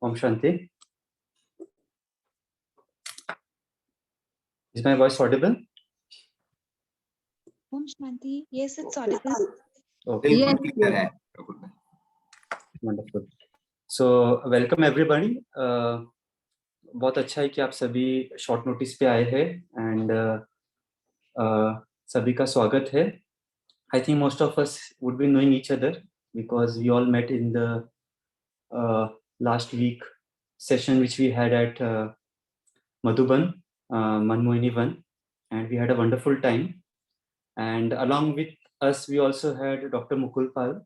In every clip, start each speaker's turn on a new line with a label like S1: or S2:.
S1: Om Shanti. Is my voice audible?
S2: Om Shanti. Yes, it's audible.
S1: Okay.
S3: Yes.
S1: Wonderful. So welcome everybody. बहुत अच्छा है कि आप सभी शॉर्ट नोटिस पे आए हैं एंड सभी का स्वागत है. I think most of us would be knowing each other because we all met in the last week session which we had at Madhuban, Manmohini Van, and we had a wonderful time. And along with us, we also had Dr. Mukul Pal,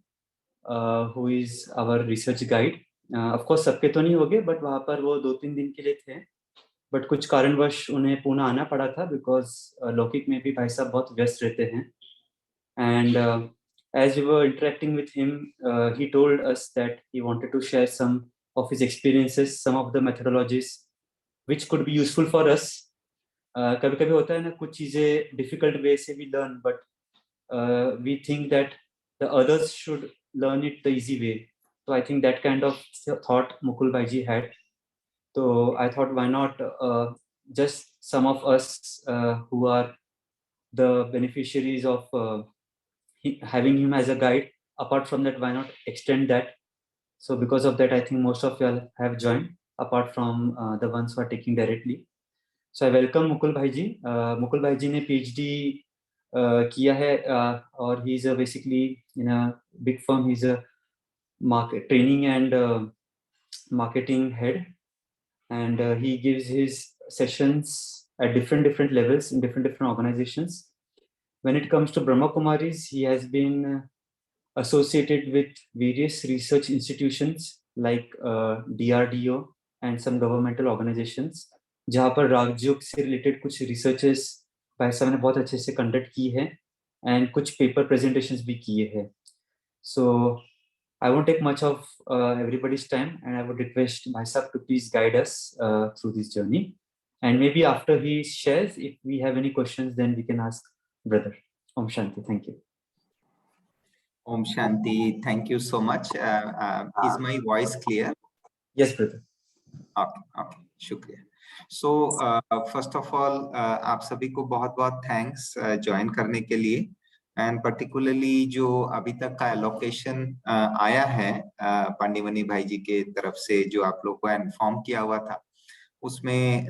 S1: who is our research guide. Of course, सबके तो नहीं हो गए, but वहाँ पर वो 2-3 दिन के लिए थे. But कुछ कारणवश उन्हें पुणे आना पड़ा था because लौकिक में भी भाई साहब बहुत व्यस्त रहते हैं. And as we were interacting with him, he told us that he wanted to share some of his experiences, some of the methodologies which could be useful for us. कभी-कभी होता है ना, कुछ चीजें difficult way से we learn, but we think that the others should learn it the easy way. So I think that kind of thought Mukul Bhaiji had. So I thought, why not just some of us who are the beneficiaries of having him as a guide. Apart from that, why not extend that? So because of that, I think most of y'all have joined, apart from the ones who are taking directly. So I welcome Mukul Bhaiji. Mukul Bhaiji ने PhD किया है और he is basically in a big firm. He's a training and marketing head, and he gives his sessions at different levels in different organizations. When it comes to Brahma Kumaris, he has been associated with various research institutions like DRDO and some governmental organizations, जहाँ पर राजयोग से related कुछ researches भाई साहब ने बहुत अच्छे से conduct की है and कुछ paper presentations भी किए हैं. So I won't take much of everybody's time, and I would request Bhai Sahab to please guide us through this journey. And maybe after he shares, if we have any questions, then we can ask brother. Om Shanti. Thank you.
S3: Om Shanti. Thank you so much. Is my voice clear?
S1: Yes, brother.
S3: Okay. शुक्रिया. So first of all, आप सभी को बहुत thanks join करने के लिए, and particularly जो अभी तक का allocation आया है पांडीमणि भाई जी के तरफ से जो आप लोग को इन्फॉर्म किया हुआ था, उसमें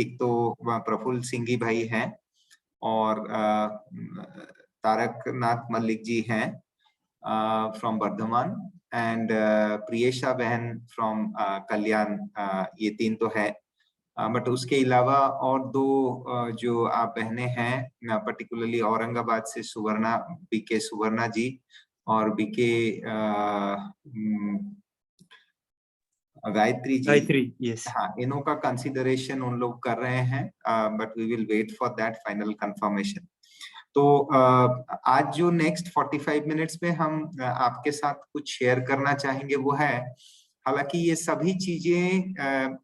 S3: एक तो प्रफुल्ल सिंघी भाई हैं और तारक नाथ मल्लिक जी हैं फ्रॉम बर्धमान, एंड प्रियेशा बहन फ्रॉम कल्याण. ये 3 तो है, बट उसके अलावा और 2 जो आप बहनें हैं, पर्टिकुलरली औरंगाबाद से सुवर्णा, बीके सुवर्णा जी और बीके गायत्री जी.
S1: yes.
S3: हाँ, इन्हों का कंसिडरेशन उन लोग कर रहे हैं, but we will wait for that final confirmation. तो आज जो नेक्स्ट 45 मिनट्स में हम आपके साथ कुछ शेयर करना चाहेंगे वो है, हालांकि ये सभी चीजें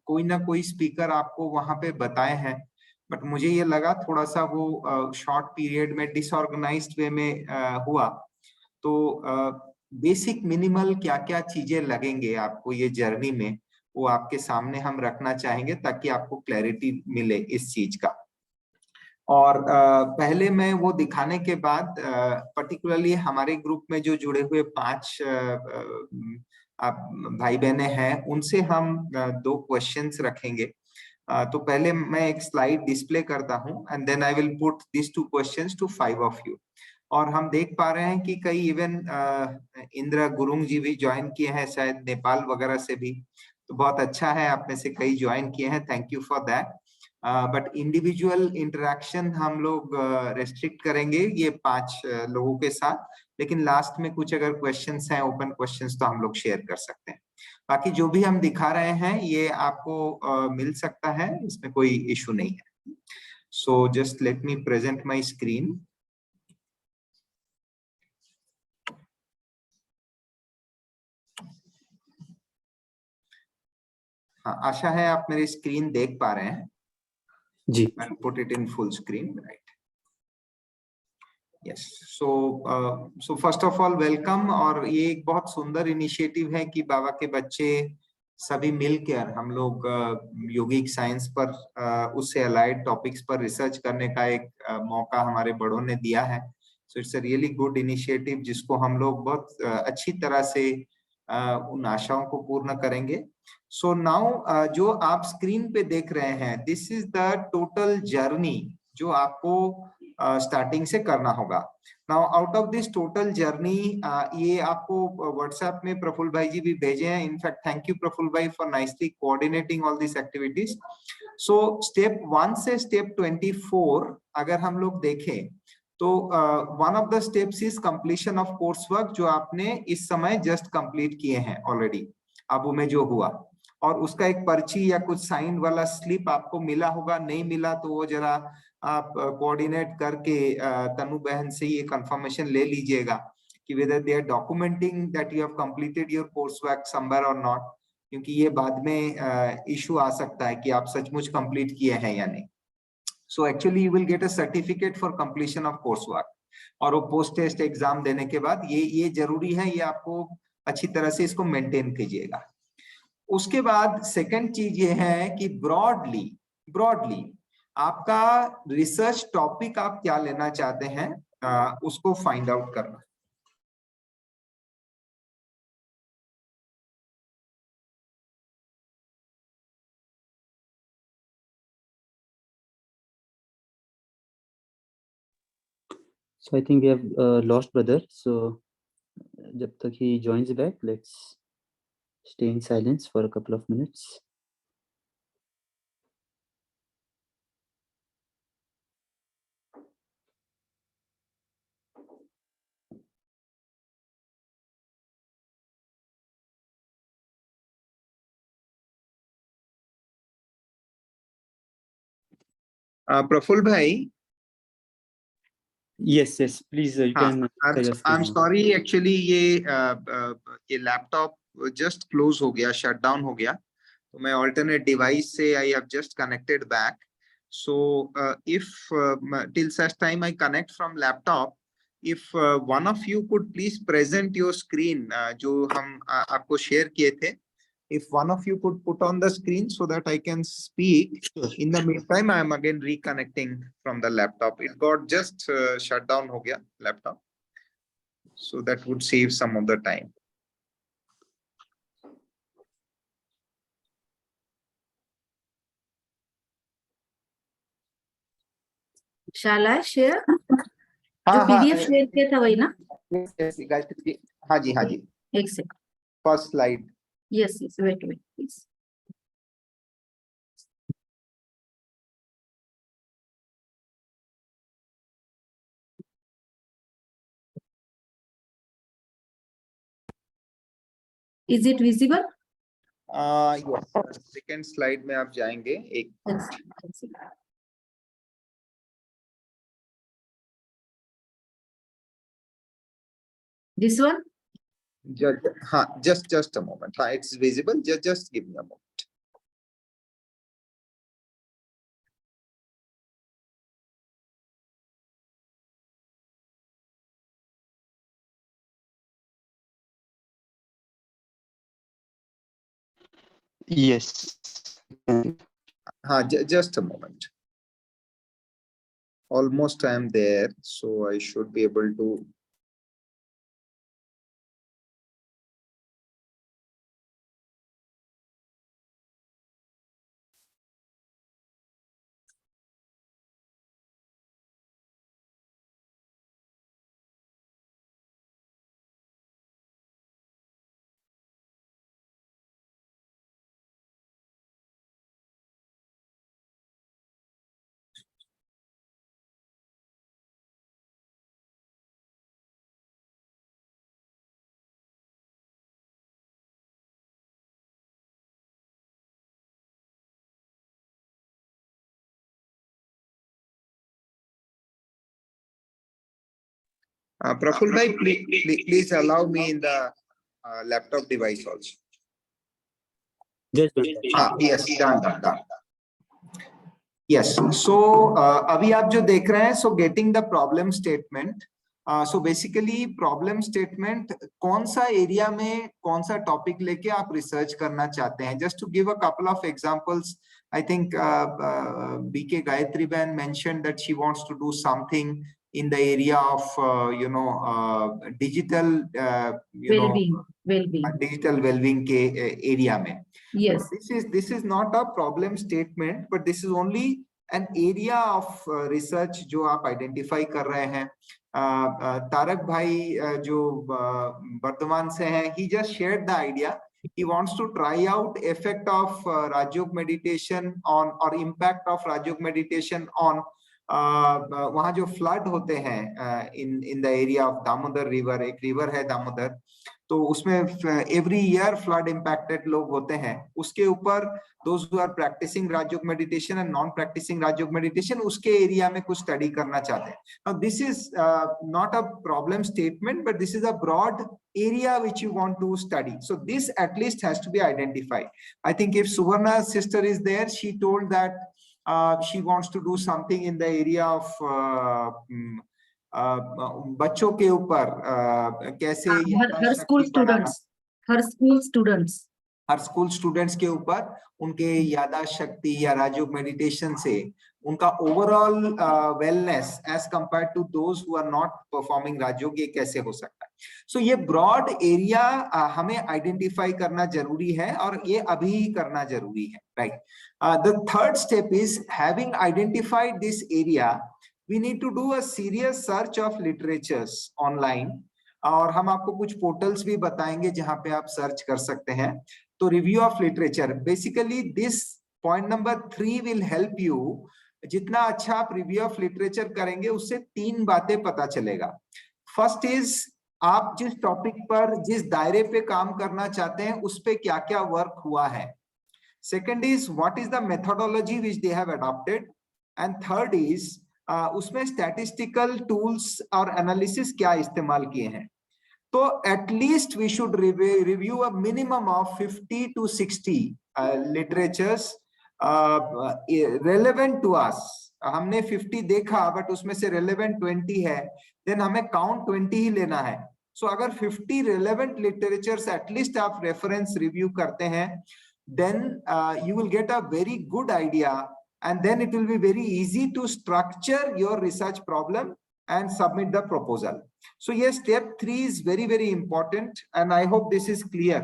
S3: कोई ना कोई स्पीकर आपको वहां पे बताए हैं, बट मुझे ये लगा थोड़ा सा वो शॉर्ट पीरियड में डिसऑर्गेनाइज्ड वे में हुआ. तो बेसिक मिनिमल क्या क्या चीजें लगेंगे आपको ये जर्नी में, वो आपके सामने हम रखना चाहेंगे ताकि आपको क्लैरिटी मिले इस चीज का. और पहले मैं वो दिखाने के बाद पर्टिकुलरली हमारे ग्रुप में जो जुड़े हुए 5 भाई बहनें हैं, उनसे हम 2 क्वेश्चंस रखेंगे. तो पहले मैं एक स्लाइड डिस्प्ले करता हूं, and then I will put this 2 questions to 5 of you. और हम देख पा रहे हैं कि कई इवन इंद्र गुरुंग जी भी ज्वाइन किए हैं, शायद नेपाल वगैरह से भी. तो बहुत अच्छा है, आप में से कई ज्वाइन किए हैं, thank you for that. But individual interaction हम लोग रेस्ट्रिक्ट करेंगे ये 5 लोगों के साथ, लेकिन लास्ट में कुछ अगर क्वेश्चंस हैं, ओपन क्वेश्चंस, तो हम लोग शेयर कर सकते हैं. बाकी जो भी हम दिखा रहे हैं ये आपको मिल सकता है, इसमें कोई इशू नहीं है. So just let me present my screen. हाँ, आशा है आप मेरी स्क्रीन देख पा रहे हैं
S1: जी.
S3: I'll put it in full screen, right? Yes. So first of all, welcome. और ये एक बहुत सुंदर इनिशिएटिव है कि बाबा के बच्चे सभी मिलकर हम लोग यौगिक साइंस पर उससे अलाइड टॉपिक्स पर रिसर्च करने का एक मौका हमारे बड़ों ने दिया है। So it's a really good initiative जिसको हम लोग बहुत अच्छी तरह से उन आशाओं को पूर्ण करेंगे। सो नाउ जो आप स्क्रीन पे देख रहे हैं, this is the total journey जो आपको स्टार्टिंग से करना होगा। Now out of this total journey, ये आपको व्हाट्सएप में प्रफुल्ल भाई जी भी भेजे हैं। इनफैक्ट थैंक यू प्रफुल्ल भाई for nicely coordinating all this activities. So step 1 से स्टेप 24 अगर हम लोग देखें तो one of the steps is completion of course work, जो आपने इस समय जस्ट कंप्लीट किए हैं ऑलरेडी, अब में जो हुआ, और उसका एक पर्ची या कुछ साइन वाला स्लिप आपको मिला होगा। नहीं मिला तो वो जरा आप कोऑर्डिनेट करके तनु बहन से ये कंफर्मेशन ले लीजिएगा कि whether they are documenting that you have completed your coursework somewhere or not, क्योंकि ये बाद में इशू आ सकता है कि आप सचमुच कंप्लीट किए हैं या नहीं। So actually you will get a certificate for completion of coursework, और वो पोस्ट टेस्ट एग्जाम देने के बाद ये जरूरी है, ये आपको अच्छी तरह से इसको मेंटेन कीजिएगा। उसके बाद सेकंड चीज ये है कि ब्रॉडली आपका रिसर्च टॉपिक आप क्या लेना चाहते हैं उसको फाइंड आउट करना।
S1: So I think we have lost brother. So जब तक he joins back, let's stay in silence for a couple of minutes.
S3: Praful भाई,
S1: Yes, please you can.
S3: I'm sorry, actually ये लैपटॉप जस्ट क्लोज हो गया, shut down हो गया, तो मैं alternate डिवाइस से I have just connected back. So if till such time I connect from laptop, if one of you could please present your screen जो हम आपको शेयर किए थे, if one of you could put on the screen so that I can speak. In the meantime, I am again reconnecting from the laptop. It got just shut down हो गया laptop, so that would save some of the time.
S4: Shall I share? जो PDF share किया था वही ना?
S3: Yes, guys, हाँ जी।
S4: एक second.
S3: First slide.
S4: Yes, wait, please. Is it visible?
S3: Yes. Second slide में आप जाएंगे एक।
S4: This one?
S3: Just a moment. It's visible. Just give me a moment.
S1: Yes.
S3: Just a moment. Almost I am there, so I should be able to. Praful bhai, please allow me in the laptop device also. Yes, done. Yes, so अभी आप जो देख रहे हैं, so getting the problem statement, so basically problem statement कौन सा area में कौन सा टॉपिक लेके आप रिसर्च करना चाहते हैं. Just to give a couple of examples, I think BK Gayatri Ben mentioned that she wants to do something in the area of digital
S4: well-being.
S3: Digital well-being के area में.
S4: Yes.
S3: This is not a problem statement, but this is only an area of research जो आप identify कर रहे हैं. तारक भाई जो वर्धमान से हैं, he just shared the idea. He wants to try out effect of Rajयोग meditation on or impact of Rajयोग meditation on वहाँ जो flood होते हैं in the area of Damodar river. एक river है दामोदर, तो उसमें every year flood impacted लोग होते हैं. उसके ऊपर those who are practicing Rajयोग meditation and non practicing Rajयोग meditation उसके एरिया में कुछ स्टडी करना चाहते हैं. Now this is not a problem statement, but this is a broad area which you want to study. So this at least has to be identified. I think if Suvarna's sister is there, she told that she wants to do something in the area of बच्चों के ऊपर कैसे
S4: her school students
S3: के ऊपर उनके याददाश्त शक्ति या राजयोग मेडिटेशन से उनका overall wellness as compared to those who are not performing Rajyoga ये कैसे हो सकता है. सो ये ब्रॉड एरिया हमें आइडेंटिफाई करना जरूरी है और ये अभी करना जरूरी है. Right. The third step is having identified this area, we need to do a serious search of literatures online. और हम आपको कुछ पोर्टल्स भी बताएंगे जहां पे आप सर्च कर सकते हैं. तो review of literature, basically this point number 3 will help you. जितना अच्छा आप रिव्यू ऑफ लिटरेचर करेंगे उससे 3 बातें पता चलेगा. फर्स्ट इज आप जिस टॉपिक पर जिस दायरे पे काम करना चाहते हैं उस पे क्या क्या वर्क हुआ है. Second is what is the methodology which they have adopted. And third is उसमें स्टैटिस्टिकल टूल्स और एनालिसिस क्या इस्तेमाल किए हैं. तो at least we should review a minimum of 50 to 60 literatures relevant to us. हमने 50 देखा बट उसमें से रेलेवेंट 20 है, देन हमें काउंट 20 ही लेना है. सो अगर 50 रेलेवेंट लिटरेचर्स एटलीस्ट आप रेफरेंस रिव्यू करते हैं, then you will get a very good idea. And then it will be very easy to structure your research problem and submit the proposal. So yes, step 3 is very, very important and I hope this is clear.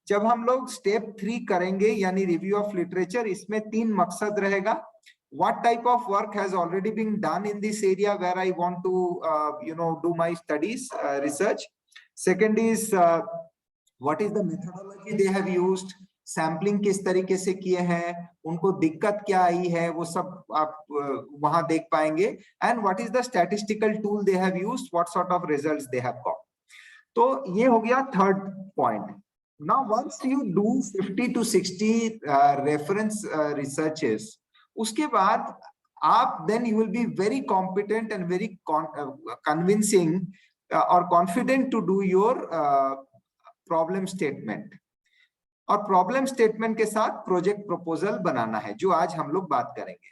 S3: जब हम लोग step 3 करेंगे यानी review of literature, इसमें 3 मकसद रहेगा. What type of work has already been done in this area where I want to do my studies, research. Second is what is the methodology they have used. Sampling किस तरीके से किए हैं, उनको दिक्कत क्या आई है, वो सब आप वहां देख पाएंगे. And what is the statistical tool they have used, what sort of results they have got. तो ये हो गया third point. Now once you do 50 to 60 reference researches, उसके बाद आप then you will be very competent and very convincing और confident to do your problem statement. और problem statement के साथ प्रोजेक्ट प्रपोजल बनाना है, जो आज हम लोग बात करेंगे.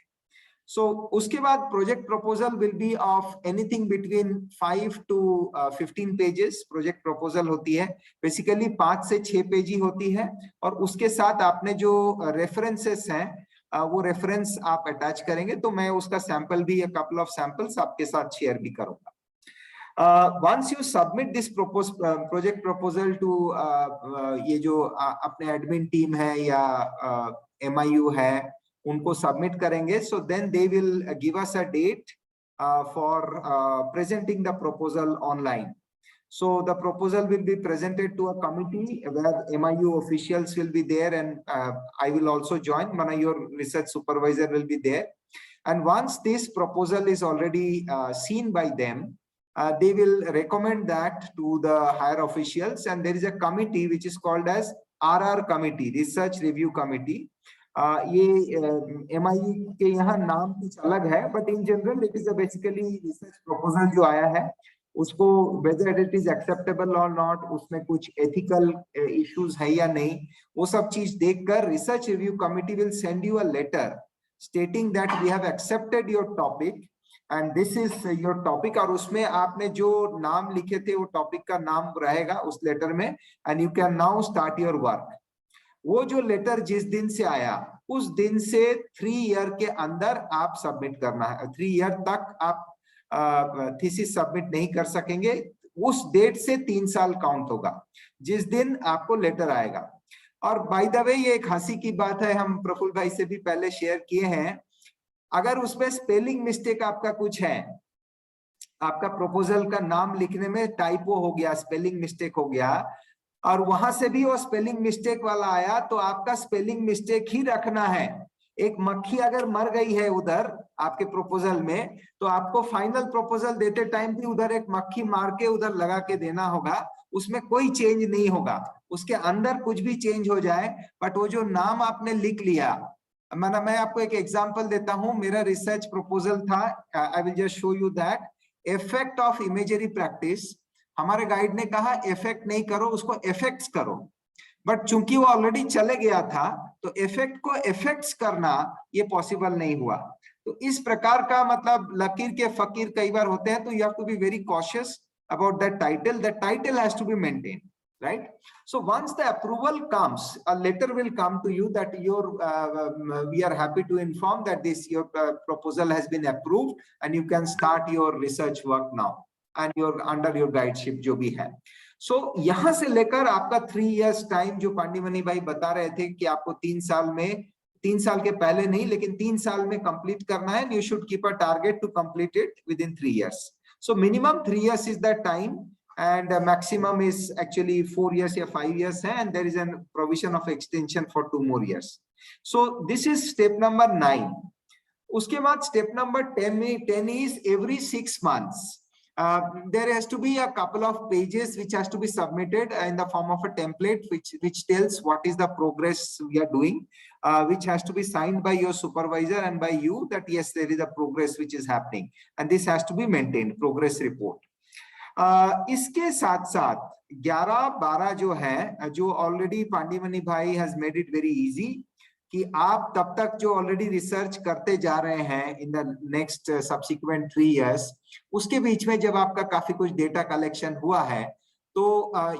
S3: सो उसके बाद project proposal will be of anything between 5 to 15 pages. Project proposal होती है बेसिकली 5 से 6 पेज ही होती है. और उसके साथ आपने जो रेफरेंसेस हैं वो रेफरेंस आप अटैच करेंगे. तो मैं उसका सैंपल भी, एक कपल ऑफ सैंपल्स आपके साथ शेयर भी करूंगा. Once you submit this project proposal to ये जो अपने एडमिन टीम है या MIU है, उनको सबमिट करेंगे. So then they will give us a date for presenting the proposal online. So the proposal will be presented to a committee where MIU officials will be there and I will also join. Your research supervisor will be there. And once this proposal is already seen by them, they will recommend that to the higher officials, and there is a committee which is called as RR committee, Research Review Committee. ये MIU के यहाँ नाम कुछ अलग है, but in general it is a basically research proposal जो आया है, उसको whether it is acceptable or not, उसमें कुछ ethical issues है या नहीं, वो सब चीज देखकर Research Review Committee will send you a letter stating that we have accepted your topic and this is your topic, और उसमें आपने जो नाम लिखे थे वो टॉपिक का नाम रहेगा उस लेटर में, and you can now start your work. वो जो लेटर जिस दिन से आया उस दिन से 3 ईयर के अंदर आप सबमिट करना है। 3 ईयर तक आप थीसिस सबमिट नहीं कर सकेंगे, उस डेट से 3 साल काउंट होगा जिस दिन आपको लेटर आएगा। और बाय द वे ये एक हंसी की बात है, हम प्रफुल्ल भाई से भी पहले शेयर किए हैं, अगर उसमें स्पेलिंग मिस्टेक आपका कुछ है, आपका प्रपोजल का नाम लिखने में टाइपो हो गया, स्पेलिंग मिस्टेक हो गया, और वहां से भी वो स्पेलिंग मिस्टेक वाला आया, तो आपका स्पेलिंग मिस्टेक ही रखना है। एक मक्खी अगर मर गई है उधर आपके प्रपोजल में, तो आपको फाइनल प्रपोजल देते टाइम भी उधर एक मक्खी मार के उधर लगा के देना होगा, उसमें कोई चेंज नहीं होगा, उसके अंदर कुछ भी चेंज हो जाए, बट वो जो नाम आपने लिख लिया, मैं आपको एक एग्जांपल देता हूं, मेरा रिसर्च प्रपोजल था, I will just show you that, effect of imagery practice. हमारे गाइड ने कहा इफेक्ट नहीं करो, उसको इफेक्ट्स करो, बट चूंकि वो ऑलरेडी चले गया था तो इफेक्ट को इफेक्ट्स करना ये पॉसिबल नहीं हुआ। तो इस प्रकार का मतलब लकीर के फकीर कई बार होते हैं, तो you have to be very cautious about that title. That title has to be maintained, right? So once the approval comes, a letter will come to you that we are happy to inform that your proposal has been approved and you can start your research work now and you're under your guideship जो भी है। So यहाँ से लेकर आपका 3 years time जो पांडीमणि भाई बता रहे थे कि आपको 3 साल में, 3 साल के पहले नहीं लेकिन 3 साल में कंप्लीट करना है, you should keep a target to complete it within 3 years. So minimum 3 years is the time, and maximum is actually 4 years or 5 years hai, and there is a provision of extension for 2 more years. So this is step number 9. Uske baad step number 10 is every 6 months there has to be a couple of pages which has to be submitted in the form of a template which tells what is the progress we are doing, which has to be signed by your supervisor and by you that yes there is a progress which is happening, and this has to be maintained, progress report. इसके साथ साथ 11-12 जो है, जो already पांडीमणि भाई has made it very easy कि आप तब तक जो ऑलरेडी रिसर्च करते जा रहे हैं in the next subsequent 3 years, उसके बीच में जब आपका काफी कुछ डेटा कलेक्शन हुआ है, तो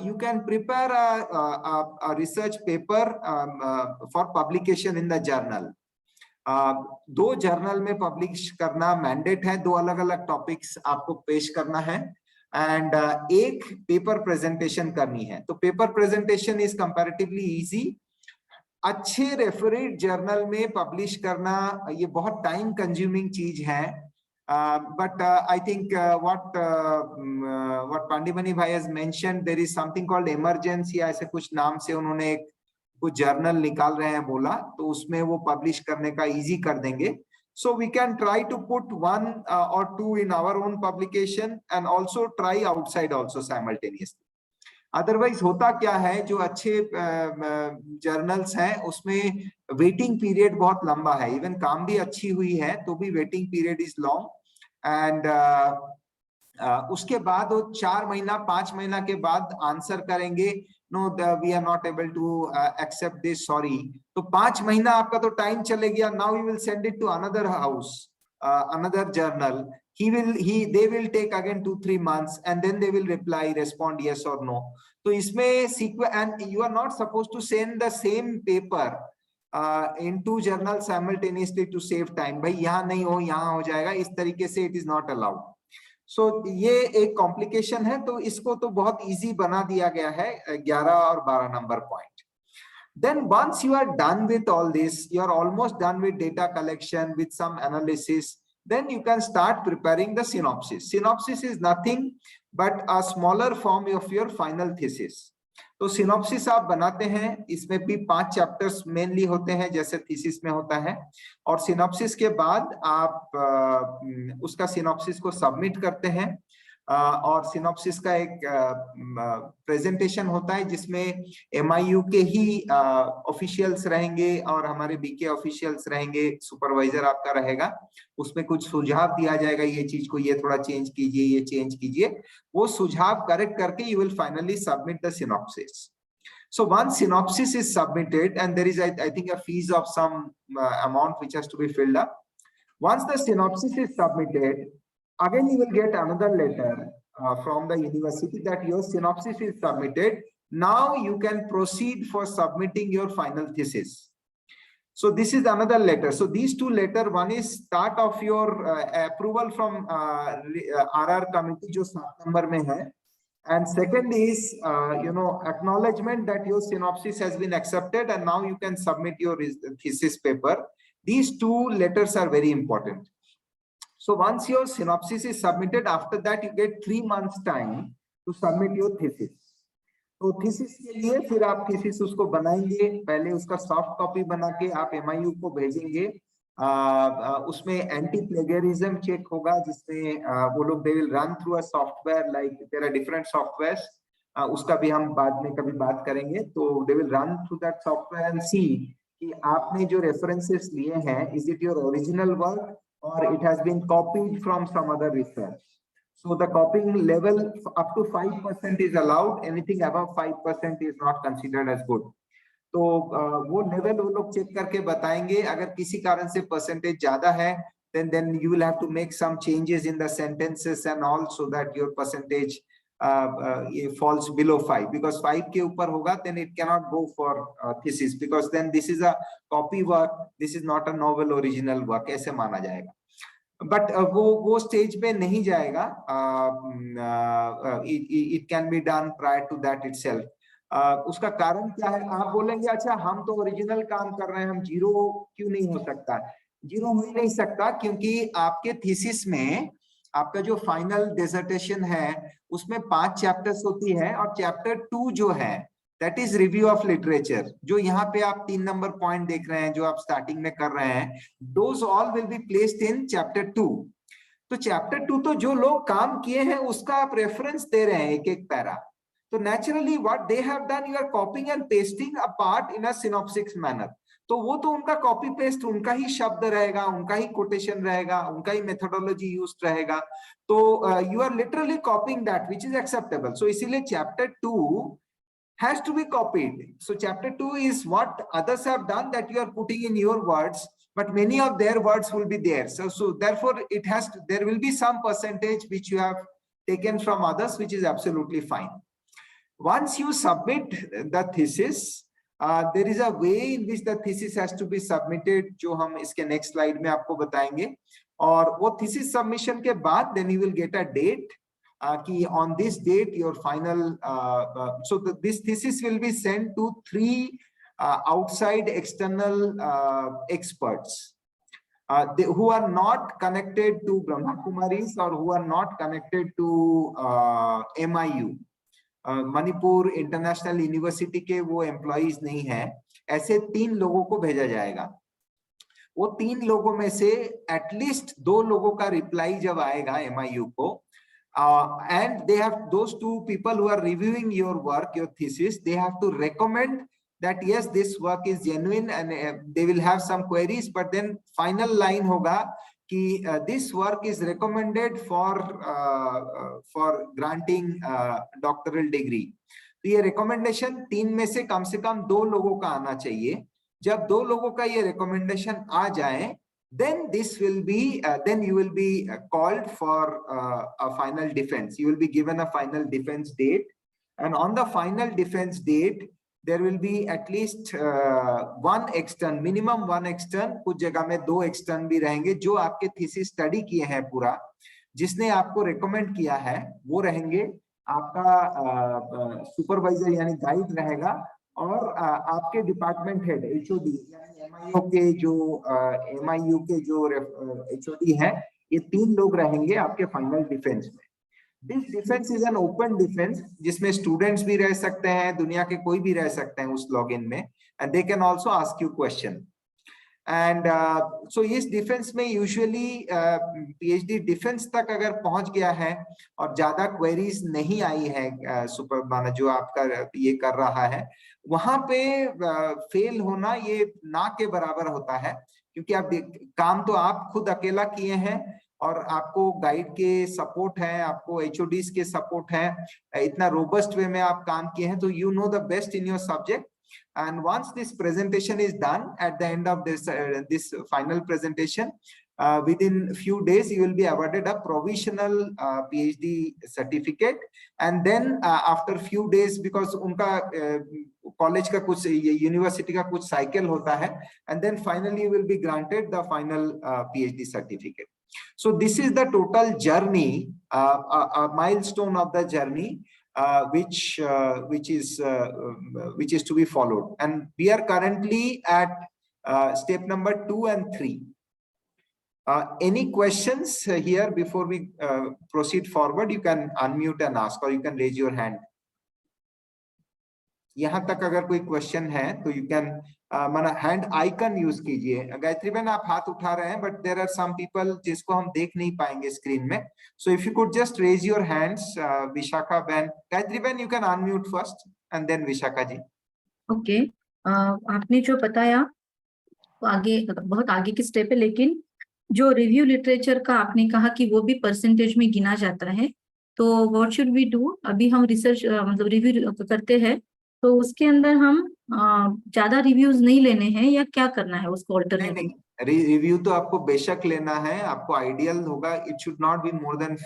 S3: you can prepare a research paper for publication in the journal. 2 journal में पब्लिश करना मैंडेट है, 2 अलग अलग टॉपिक्स आपको पेश करना है, एंड एक पेपर प्रेजेंटेशन करनी है। तो paper presentation is comparatively easy. अच्छे रेफरेड जर्नल में पब्लिश करना ये बहुत टाइम कंज्यूमिंग चीज है, but I think what Pandimani भाई has mentioned, there is something called emergency, ऐसे कुछ नाम से उन्होंने एक कुछ जर्नल निकाल रहे हैं बोला, तो उसमें वो पब्लिश करने का इजी कर देंगे। So we can try to put 1 or 2 in our own publication and also try outside also simultaneously. Otherwise होता क्या है, जो अच्छे जर्नल्स हैं उसमें वेटिंग पीरियड बहुत लंबा है, इवन काम भी अच्छी हुई है तो भी waiting period is long, and उसके बाद वो 4 महीना 5 महीना के बाद आंसर करेंगे, no we are not able to accept this, sorry. तो 5 महीना आपका तो टाइम चले गया। Now you will send it to another house, another journal, they will take again 2-3 months and then they will reply, respond yes or no. तो इसमें sequence, and you are not supposed to send the same paper in 2 journals simultaneously to save time. भाई यहाँ नहीं हो यहाँ हो जाएगा, इस तरीके से it is not allowed. So ये एक कॉम्प्लिकेशन है, तो इसको तो बहुत इजी बना दिया गया है 11 और 12 number point. Then once you are done with all this, you are almost done with data collection with some analysis, then you can start preparing the synopsis. Synopsis is nothing but a smaller form of your final thesis. तो synopsis आप बनाते हैं, इसमें भी 5 chapters mainly होते हैं जैसे thesis में होता है, और सिनॉप्सिस के बाद आप उसका सिनॉप्सिस को सबमिट करते हैं, और सिनॉप्सिस का एक प्रेजेंटेशन होता है जिसमें MIU के ही ऑफिशियल्स रहेंगे और हमारे बीके ऑफिशियल्स रहेंगे, सुपरवाइजर आपका रहेगा, उसमें कुछ सुझाव दिया जाएगा, ये चीज को ये थोड़ा चेंज कीजिए, ये चेंज कीजिए, वो सुझाव करेक्ट करके you will finally submit the synopsis. So once synopsis is submitted and there is I think a fees of some amount which has to be filled up, Once the synopsis is submitted, again you will get another letter from the university that your synopsis is submitted. Now you can proceed for submitting your final thesis. So this is another letter. So these two letters, one is start of your approval from RR committee, जो 7 number में है, and second is acknowledgement that your synopsis has been accepted and now you can submit your thesis paper. These two letters are very important. So once your synopsis is submitted, after that you get 3 months time to submit your thesis. तो thesis के लिए फिर आप thesis उसको बनाएंगे, पहले उसका soft copy बना के आप MIU को भेजेंगे। उसमें एंटी प्लेगरिज्म चेक होगा, जिसमें वो लोग they will run through a software, like there are different softwares, उसका भी हम बाद में कभी बात करेंगे। तो they will run through that software and see कि आपने जो रेफरेंसेस लिए हैं, is it your original work और it has been copied from some other research. So the copying level up to 5% is allowed. Anything above 5% is not considered as good. तो वो level वो लोग चेक करके बताएंगे। अगर किसी कारण से परसेंटेज ज्यादा है, then you will have to make some changes in the sentences and all, so that your percentage falls below 5. Because 5 के ऊपर होगा, then it cannot go for thesis, because then this is a copy work, this is not a novel original work, ऐसे माना जाएगा। But वो stage पे नहीं जाएगा। It can be done prior to that itself. उसका कारण क्या है? आप बोलेंगे अच्छा हम तो ओरिजिनल काम कर रहे हैं, हम जीरो क्यों नहीं हो सकता? जीरो हो ही नहीं सकता, क्योंकि आपके थीसिस में आपका जो फाइनल डिसर्टेशन है उसमें 5 चैप्टर्स होती है, और चैप्टर 2 जो है that is review of literature, जो यहाँ पे आप 3 नंबर पॉइंट देख रहे हैं, जो आप स्टार्टिंग में कर रहे हैं, those all will be placed in chapter 2। तो चैप्टर 2 तो जो लोग काम किए हैं उसका आप रेफरेंस दे रहे हैं एक एक पैरा। तो naturally what they have done, you are copying and pasting a part in a synopsis manner. तो वो तो उनका कॉपी पेस्ट, उनका ही शब्द रहेगा, उनका ही कोटेशन रहेगा, उनका ही मेथोडोलॉजी यूज्ड रहेगा। तो you are literally copying that which is acceptable. So इसीलिए chapter 2 has to be copied. So chapter 2 is what others have done, that you are putting in your words, but many of their words will be there. So therefore it has to, there will be some percentage which you have taken from others, which is absolutely fine. Once you submit the thesis, there is a way in which the thesis has to be submitted, जो हम इसके next slide में आपको बताएंगे। और वो thesis submission के बाद then you will get a date, कि on this date your final so this thesis will be sent to 3 outside external experts who are not connected to Brahma Kumaris or who are not connected to MIU, Manipur international university के वो employees नहीं है। ऐसे 3 लोगों को भेजा जाएगा। वो 3 लोगों में से एटलीस्ट 2 लोगों का रिप्लाई जब आएगा MIU को, and they have, those 2 people who are reviewing your work, your thesis, they have to recommend that yes, this work is genuine, and they will have some queries, but then final line होगा कि this work is recommended for granting doctoral degree. तो ये recommendation 3 में से कम 2 लोगों का आना चाहिए। जब 2 लोगों का ये recommendation आ जाए, then this will be then you will be called for a final defense. You will be given a final defense date, and on the final defense date there will be at least 1 extern, minimum 1 extern, कुछ जगह में 2 extern भी रहेंगे, जो आपके thesis study किए हैं पूरा, जिसने आपको recommend किया है वो रहेंगे। आपका supervisor यानी guide रहेगा, और आपके डिपार्टमेंट हेड HOD यानी MIU के जो HOD है, ये 3 लोग रहेंगे आपके फाइनल डिफेंस में। This defence is an open defence, जिसमें स्टूडेंट्स भी रह सकते हैं, दुनिया के कोई भी रह सकते हैं उस लॉगिन में, and they can also ask you question. And so इस डिफेंस में यूजुअली PhD डिफेंस तक अगर पहुंच गया है और ज्यादा क्वेरीज नहीं आई है सुपर माना जो आपका ये कर रहा है, वहां पे फेल होना ये ना के बराबर होता है, क्योंकि आप काम तो आप खुद अकेला किए हैं और आपको गाइड के सपोर्ट है, आपको HODs के सपोर्ट है, इतना रोबस्ट वे में आप काम किए हैं, तो you know the best in your subject. And once this presentation is done, at the end of this final presentation, within few days you will be awarded a provisional PhD certificate, and then after few days, because unka college ka kuch university ka kuch cycle hota hai, and then finally you will be granted the final PhD certificate. So this is the total journey, a milestone of the journey, which is to be followed, and we are currently at step number 2 and 3. Any questions here before we proceed forward? You can unmute and ask, or you can raise your hand. यहाँ तक अगर कोई question है तो you can माना hand icon use कीजिए. गायत्री बहन आप हाथ उठा रहे हैं, but there are some people जिसको हम देख नहीं पाएंगे स्क्रीन में. So if you could just raise your hands. Vishakha बहन, गायत्री बहन you can unmute first and then Vishakha ji.
S4: Okay, आपने जो बताया वो आगे बहुत आगे की स्टेप है, लेकिन जो रिव्यू लिटरेचर का आपने कहा कि वो भी परसेंटेज में गिना जाता है, तो व्हाट शुड वी डू? अभी हम रिसर्च मतलब रिव्यू करते हैं, तो उसके अंदर हम ज्यादा रिव्यूज नहीं लेने हैं या क्या करना है उसको ऑल्टरनेट?
S3: नहीं, रिव्यू तो आपको बेशक लेना है. आपको आइडियल होगा, it should not be more than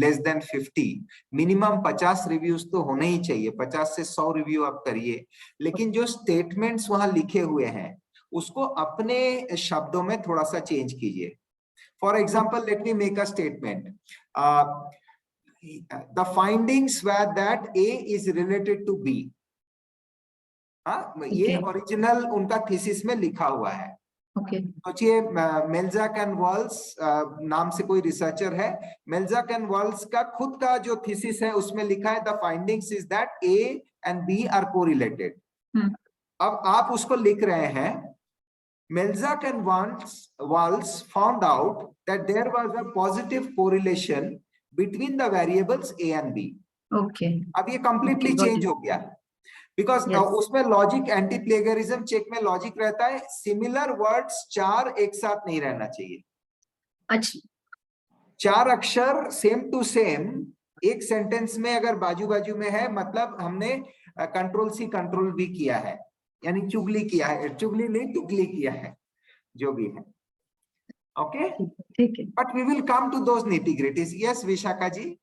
S3: less than 50. Minimum 50 reviews तो होने ही चाहिए. 50 से 100 रिव्यू आप करिए, लेकिन जो स्टेटमेंट्स वहां लिखे हुए हैं उसको अपने शब्दों में थोड़ा सा चेंज कीजिए. For example, let me make a statement. The findings were that A is related to B. ये ओरिजिनल उनका थीसिस में लिखा हुआ है. सोचिए, मेल्जाक एंड वाल्स नाम से कोई रिसर्चर है. मेल्जाक एंड वाल्स का खुद का जो थीसिस है उसमें लिखा है the findings is that A and B are correlated. अब आप उसको लिख रहे हैं, Melzack and Walls found out that there was a positive correlation between the variables A and B.
S4: Okay.
S3: अब ये completely change हो गया, because उसमें लॉजिक, एंटी प्लेगरिज्म चेक में लॉजिक रहता है सिमिलर वर्ड्स 4 एक साथ नहीं रहना चाहिए.
S4: अच्छा,
S3: 4 अक्षर सेम टू सेम एक सेंटेंस में अगर बाजू बाजू में है, मतलब हमने कंट्रोल सी कंट्रोल भी किया है, यानी चुगली किया है. चुगली नहीं, टुगली किया है, जो भी है. ओके,
S4: ठीक है.
S3: But we will come to those nitty-gritties. Yes Vishakha ji.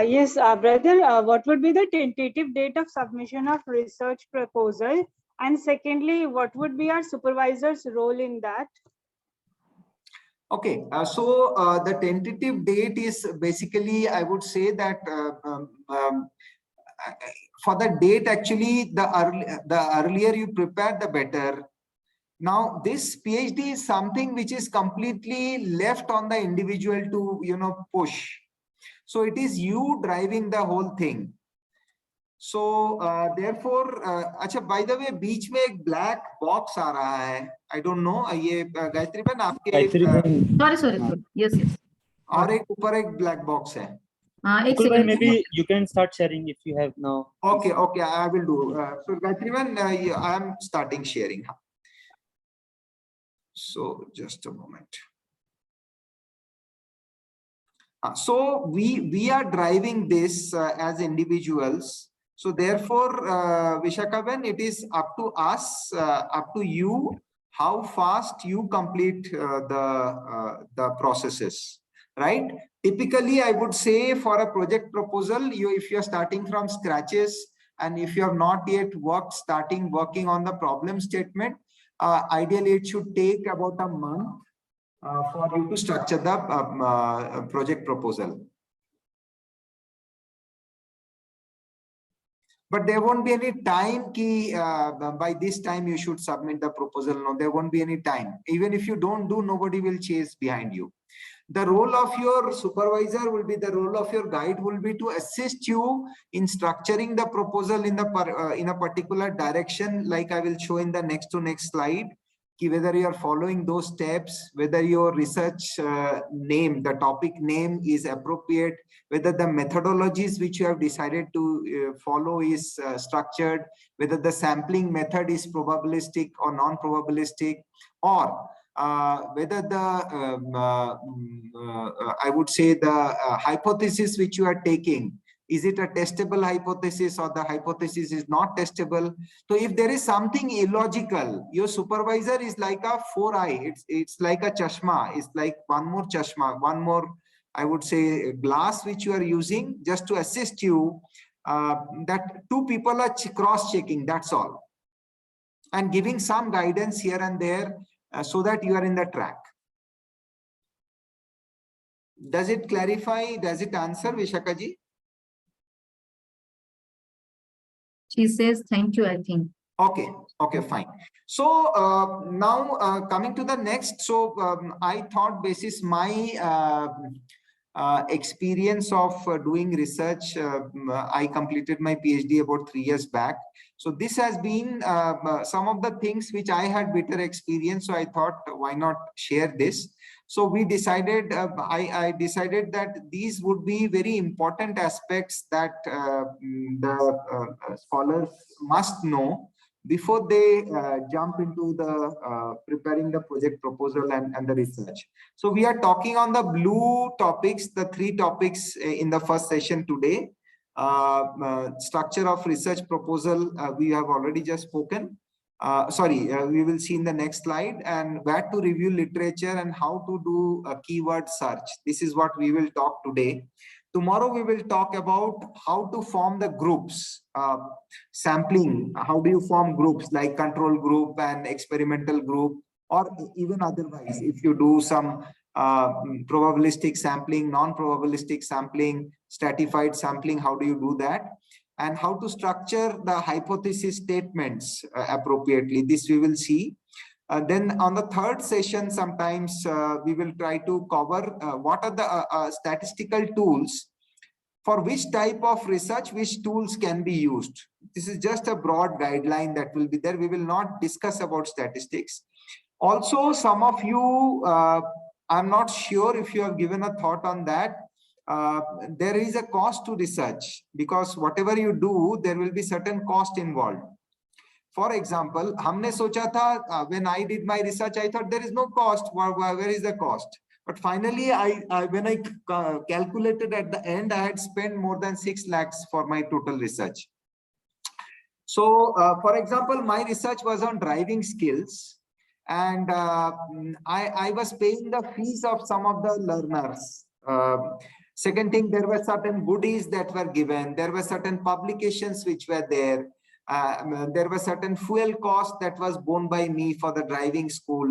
S5: Yes, brother, what would be the tentative date of submission of research proposal? And secondly, what would be our supervisor's role in that?
S3: Okay, so the tentative date is basically, I would say that for the date, actually, the earlier you prepare, the better. Now, this PhD is something which is completely left on the individual to, push. So it is you driving the whole thing. So therefore, अच्छा, by the way, बीच में एक black box आ रहा है. I don't know. ये गायत्री बहन आपके
S4: sorry. Yes.
S3: और एक ऊपर एक black box है.
S4: एक second.
S1: Maybe you can start sharing if you have now.
S3: Okay, I will do. So Gayatri बहन, I am starting sharing. So just a moment. So we are driving this as individuals. So therefore, Vishakha Ben, it is up to us, up to you, how fast you complete the processes, right? Typically, I would say for a project proposal, if you are starting from scratches and if you have not yet working on the problem statement, ideally it should take about a month for you to structure the project proposal. But there won't be any time ki by this time you should submit the proposal. No, there won't be any time. Even if you don't do, nobody will chase behind you. The role of your supervisor will be, the role of your guide will be to assist you in structuring the proposal in a particular direction, like I will show in the next to next slide. Whether you are following those steps, whether your research name, the topic name is appropriate, whether the methodologies which you have decided to follow is structured, whether the sampling method is probabilistic or non-probabilistic, or whether the I would say the hypothesis which you are taking, Is it a testable hypothesis or the hypothesis is not testable? So if there is something illogical, your supervisor is like a 4-eye. It's like a chashma. It's like one more chashma, one more, I would say, glass which you are using just to assist you. That two people are cross-checking, that's all. And giving some guidance here and there so that you are in the track. Does it clarify? Does it answer, Vishakha ji?
S4: She says, thank you, I think.
S3: Okay, okay, fine. So now coming to the next. So I thought basis my experience of doing research, I completed my PhD about 3 years back. So this has been some of the things which I had better experience. So I thought, why not share this? So we decided, I decided that these would be very important aspects that the scholars must know before they jump into the preparing the project proposal and the research. So we are talking on the blue topics, the 3 topics in the first session today. Structure of research proposal, we have already just spoken. We will see in the next slide, and where to review literature and how to do a keyword search. This is what we will talk today. Tomorrow we will talk about how to form the groups, sampling. How do you form groups like control group and experimental group, or even otherwise, if you do some probabilistic sampling, non-probabilistic sampling, stratified sampling, how do you do that? And how to structure the hypothesis statements appropriately. This we will see. Then on the third session, sometimes we will try to cover what are the statistical tools, for which type of research, which tools can be used. This is just a broad guideline that will be there. We will not discuss about statistics. Also, some of you, I'm not sure if you have given a thought on that. There is a cost to research, because whatever you do, there will be certain cost involved. For example, हमने सोचा था, when I did my research, I thought there is no cost. Where is the cost? But finally, when I calculated at the end, I had spent more than 6 lakhs for my total research. So, for example, my research was on driving skills, and I was paying the fees of some of the learners. Second thing, there were certain goodies that were given. There were certain publications which were there. There were certain fuel costs that was borne by me for the driving school.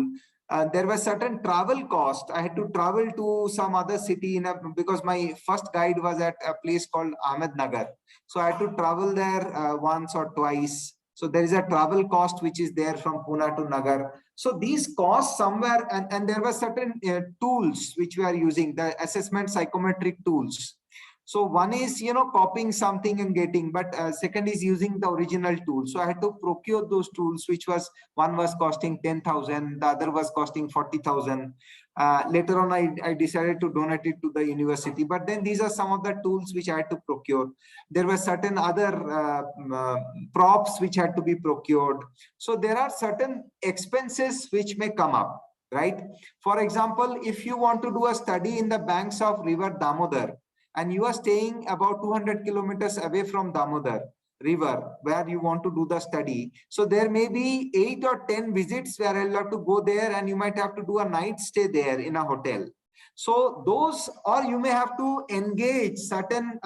S3: There were certain travel costs. I had to travel to some other city because my first guide was at a place called Ahmednagar. So I had to travel there once or twice. So there is a travel cost which is there from Pune to Nagar. So these costs somewhere, and there were certain tools which we are using, the assessment psychometric tools. So one is, copying something and getting, but second is using the original tool. So I had to procure those tools, which was, one was costing 10,000, the other was costing 40,000. Later on, I decided to donate it to the university. But then these are some of the tools which I had to procure. There were certain other props which had to be procured. So there are certain expenses which may come up, right? For example, if you want to do a study in the banks of river Damodar, and you are staying about 200 kilometers away from Damodar river where you want to do the study. So there may be 8 or 10 visits where I'll have to go there, and you might have to do a night stay there in a hotel. So those, or you may have to engage certain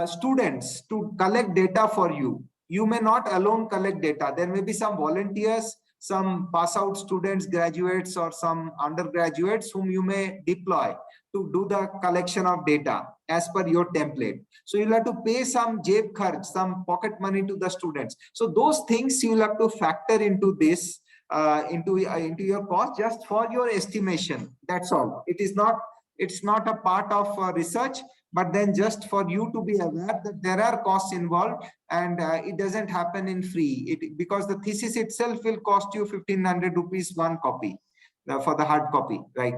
S3: students to collect data for you. You may not alone collect data. There may be some volunteers, some pass out students, graduates, or some undergraduates whom you may deploy to do the collection of data as per your template. So you'll have to pay some jeb kharch, some pocket money to the students. So those things you'll have to factor into this, into your cost, just for your estimation. That's all. It's not a part of research, but then just for you to be aware that there are costs involved, and it doesn't happen in free. Because the thesis itself will cost you 1,500 rupees one copy. For the hard copy, right?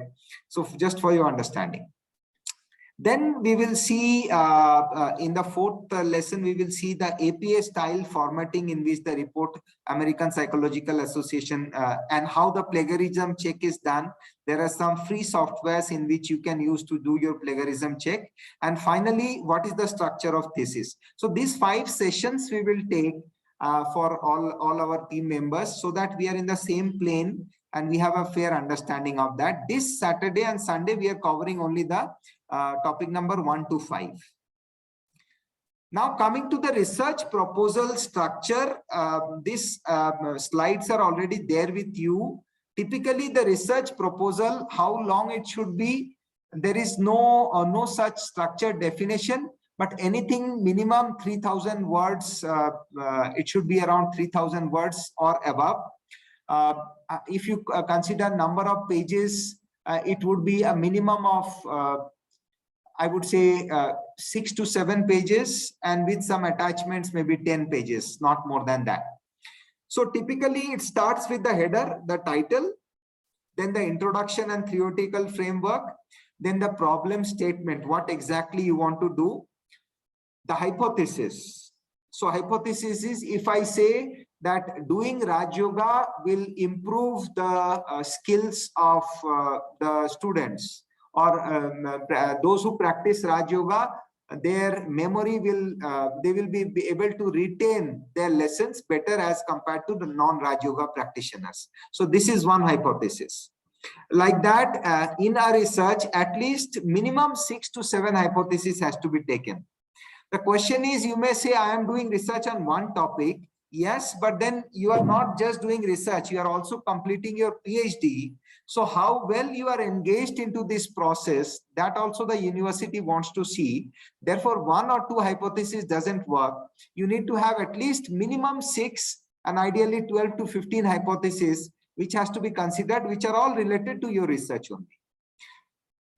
S3: So just for your understanding. Then we will see in the fourth lesson, we will see the APA style formatting in which the report American Psychological Association and how the plagiarism check is done. There are some free softwares in which you can use to do your plagiarism check. And finally, what is the structure of thesis? So these 5 sessions we will take for all our team members, so that we are in the same plane and we have a fair understanding of that. This Saturday and Sunday, we are covering only the topic number 1 to 5. Now coming to the research proposal structure, these slides are already there with you. Typically the research proposal, how long it should be, there is no such structured definition, but anything minimum 3000 words, it should be around 3000 words or above. If you consider number of pages, it would be a minimum of I would say 6 to 7 pages, and with some attachments maybe 10 pages, not more than that. So typically it starts with the header, the title, then the introduction and theoretical framework, then the problem statement, what exactly you want to do, the hypothesis. So hypothesis is, if I say that doing Raj Yoga will improve the skills of the students, or those who practice Raj Yoga, their memory will, they will be able to retain their lessons better as compared to the non-Raj Yoga practitioners. So this is one hypothesis. Like that, in our research, at least minimum 6 to 7 hypotheses has to be taken. The question is, you may say, I am doing research on one topic. Yes, but then you are not just doing research, you are also completing your PhD. So how well you are engaged into this process, that also the university wants to see. Therefore, 1 or 2 hypotheses doesn't work. You need to have at least minimum 6 and ideally 12 to 15 hypotheses, which has to be considered, which are all related to your research only.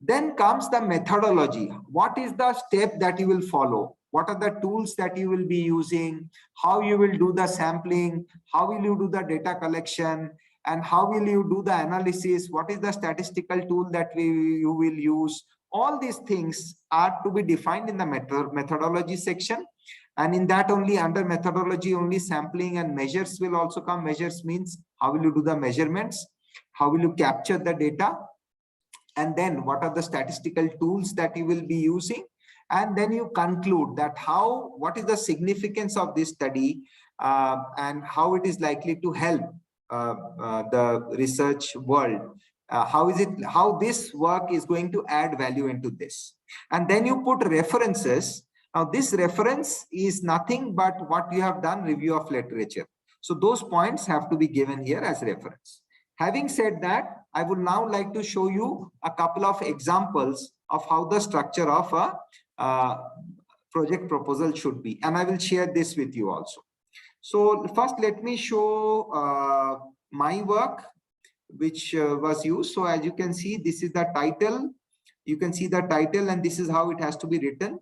S3: Then comes the methodology. What is the step that you will follow? What are the tools that you will be using? How you will do the sampling? How will you do the data collection? And how will you do the analysis? What is the statistical tool that you will use? All these things are to be defined in the methodology section. And in that only, under methodology only, sampling and measures will also come. Measures means how will you do the measurements? How will you capture the data? And then what are the statistical tools that you will be using? And then you conclude that what is the significance of this study and how it is likely to help the research world. How this work is going to add value into this. And then you put references. Now this reference is nothing but what you have done, review of literature. So those points have to be given here as reference. Having said that, I would now like to show you a couple of examples of how the structure of a project proposal should be. And I will share this with you also. So first, let me show my work, which was used. So as you can see, this is the title. You can see the title, and this is how it has to be written.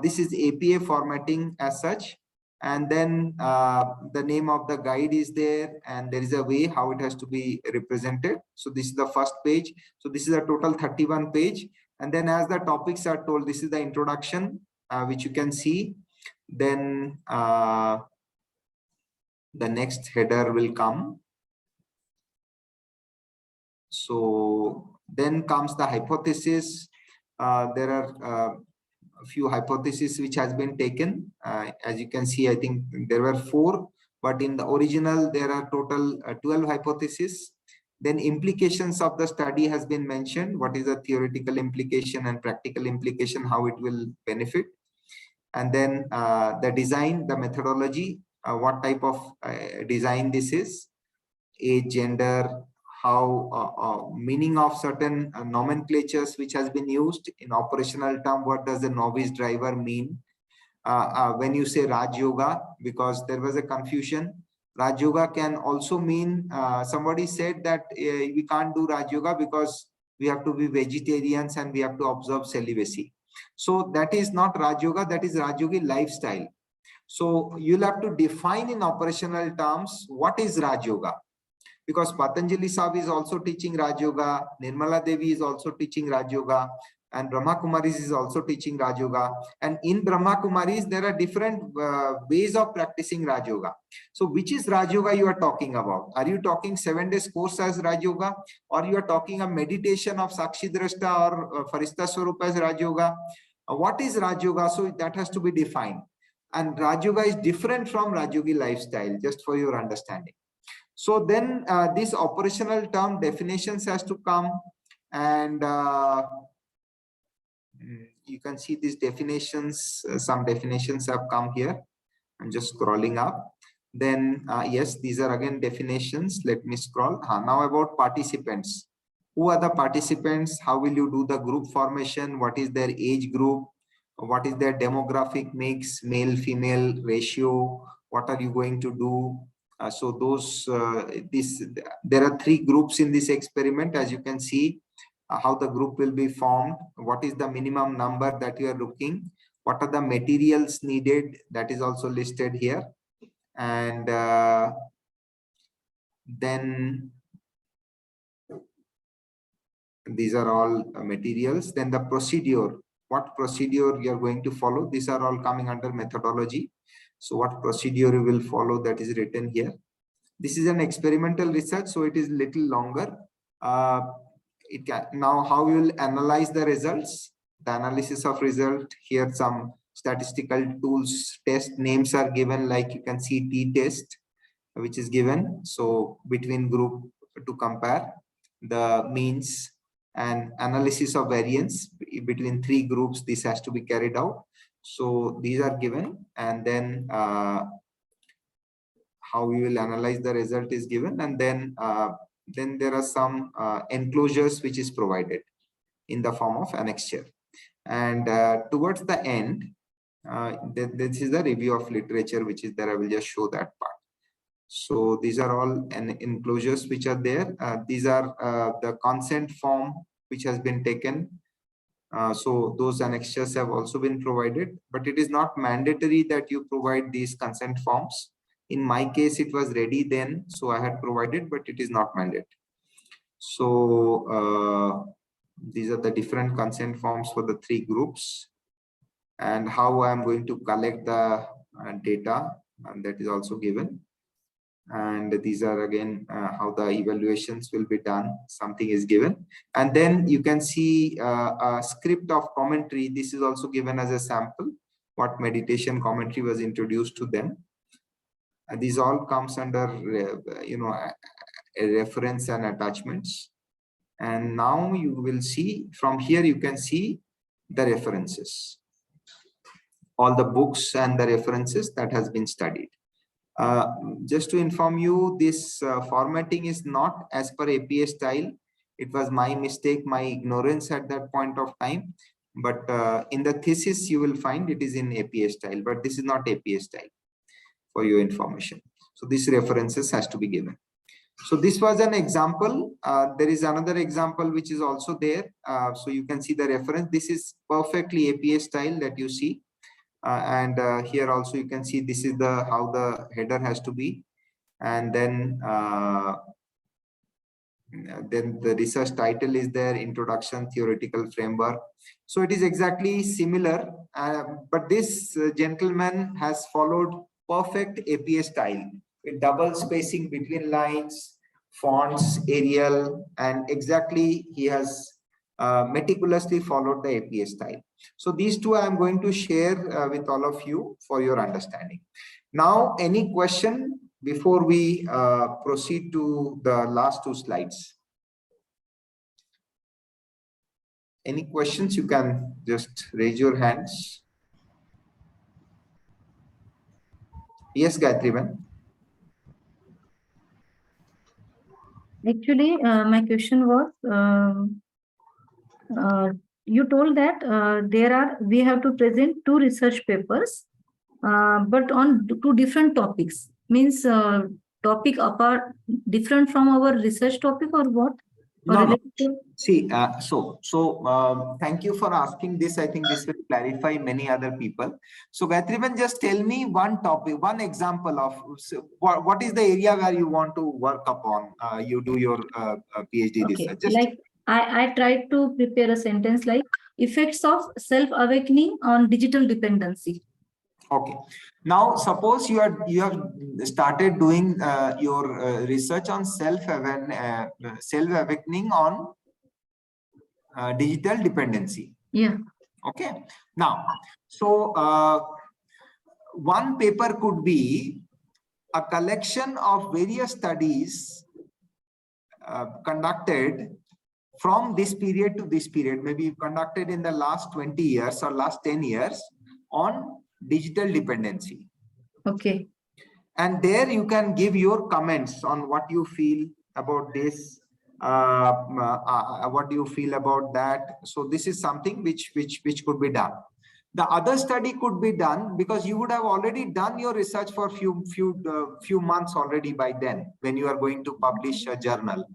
S3: This is APA formatting as such. And then the name of the guide is there, and there is a way how it has to be represented. So this is the first page. So this is a total 31 page. And then as the topics are told, this is the introduction, which you can see. Then the next header will come. So then comes the hypothesis. There are a few hypotheses which has been taken. As you can see, I think there were 4, but in the original there are total 12 hypotheses. Then implications of the study has been mentioned. What is the theoretical implication and practical implication, how it will benefit. And then the design, the methodology, what type of design this is, age, gender, how meaning of certain nomenclatures which has been used in operational term. What does the novice driver mean when you say Raj Yoga? Because there was a confusion. Raj Yoga can also mean, somebody said that we can't do Raj Yoga because we have to be vegetarians and we have to observe celibacy. So that is not Raj Yoga, that is Raj Yogi lifestyle. So you'll have to define in operational terms what is Raj Yoga. Because Patanjali Sahib is also teaching Raj Yoga, Nirmala Devi is also teaching Raj Yoga. and Brahma Kumaris is also teaching Raj Yoga. And in Brahma Kumaris, there are different ways of practicing Raj Yoga. So which is Raj Yoga you are talking about? Are you talking 7 days course as Raj Yoga, or you are talking a meditation of Sakshi Drashta or Farishta Swarup as Raj Yoga? What is Raj Yoga? So that has to be defined. And Raj Yoga is different from Raj Yogi lifestyle, just for your understanding. So then this operational term definitions has to come, and you can see these definitions. Some definitions have come here. I'm just scrolling up. Then yes, these are again definitions. Let me scroll. Now about participants. Who are the participants? How will you do the group formation? What is their age group? What is their demographic mix, male female ratio? What are you going to do? So those there are 3 groups in this experiment. As you can see, how the group will be formed, what is the minimum number that you are looking, what are the materials needed, that is also listed here. And then these are all materials. Then the procedure, what procedure you are going to follow, these are all coming under methodology. So what procedure you will follow, that is written here. This is an experimental research, so it is little longer. Now how you will analyze the results, the analysis of result. Here some statistical tools, test names are given, like you can see t-test, which is given. So between group to compare the means, and analysis of variance between 3 groups, this has to be carried out. So these are given, and then how we will analyze the result is given, and then there are some enclosures which is provided in the form of annexure. And towards the end, this is the review of literature which is there. I will just show that part. So these are all enclosures which are there. These are the consent form which has been taken. So those annexures have also been provided, but it is not mandatory that you provide these consent forms. In my case, it was ready then, so I had provided, but it is not mandatory. So these are the different consent forms for the 3 groups, and how I am going to collect the data, and that is also given. And these are again how the evaluations will be done, something is given. And then you can see a script of commentary. This is also given as a sample, what meditation commentary was introduced to them. And these all comes under a reference and attachments. And now you will see from here, you can see the references, all the books and the references that has been studied. Just to inform you, this formatting is not as per APA style. It was my mistake, my ignorance at that point of time. But in the thesis, you will find it is in APA style, but this is not APA style, for your information. So these references has to be given. So this was an example. There is another example which is also there. So you can see the reference. This is perfectly APA style that you see. And here also you can see this is the how the header has to be, and then the research title is there, introduction, theoretical framework. So it is exactly similar, but this gentleman has followed perfect APA style with double spacing between lines, fonts, Arial, and exactly he has meticulously followed the APA style. So these 2 I am going to share with all of you for your understanding. Now, any question before we proceed to the last 2 slides? Any questions? You can just raise your hands. Yes, Gayatri ma'am.
S4: Actually, my question was, you told that we have to present 2 research papers, but on 2 different topics. Means topic apart, different from our research topic, or what? Or
S3: No, no.
S4: to...
S3: See, thank you for asking this. I think this will clarify many other people. So Gayatri, just tell me one topic, one example of what is the area where you want to work upon. You do your PhD research. Just...
S4: Like I tried to prepare a sentence like, effects of self-awakening on digital dependency.
S3: Okay. Now, suppose you have started doing your research on self-awakening on digital dependency.
S4: Yeah.
S3: Okay. Now, so one paper could be a collection of various studies conducted from this period to this period, maybe conducted in the last 20 years or last 10 years on digital dependency.
S4: Okay.
S3: And there you can give your comments on what you feel about this, what do you feel about that. So this is something which could be done. The other study could be done because you would have already done your research for few months already by then, when you are going to publish a journal,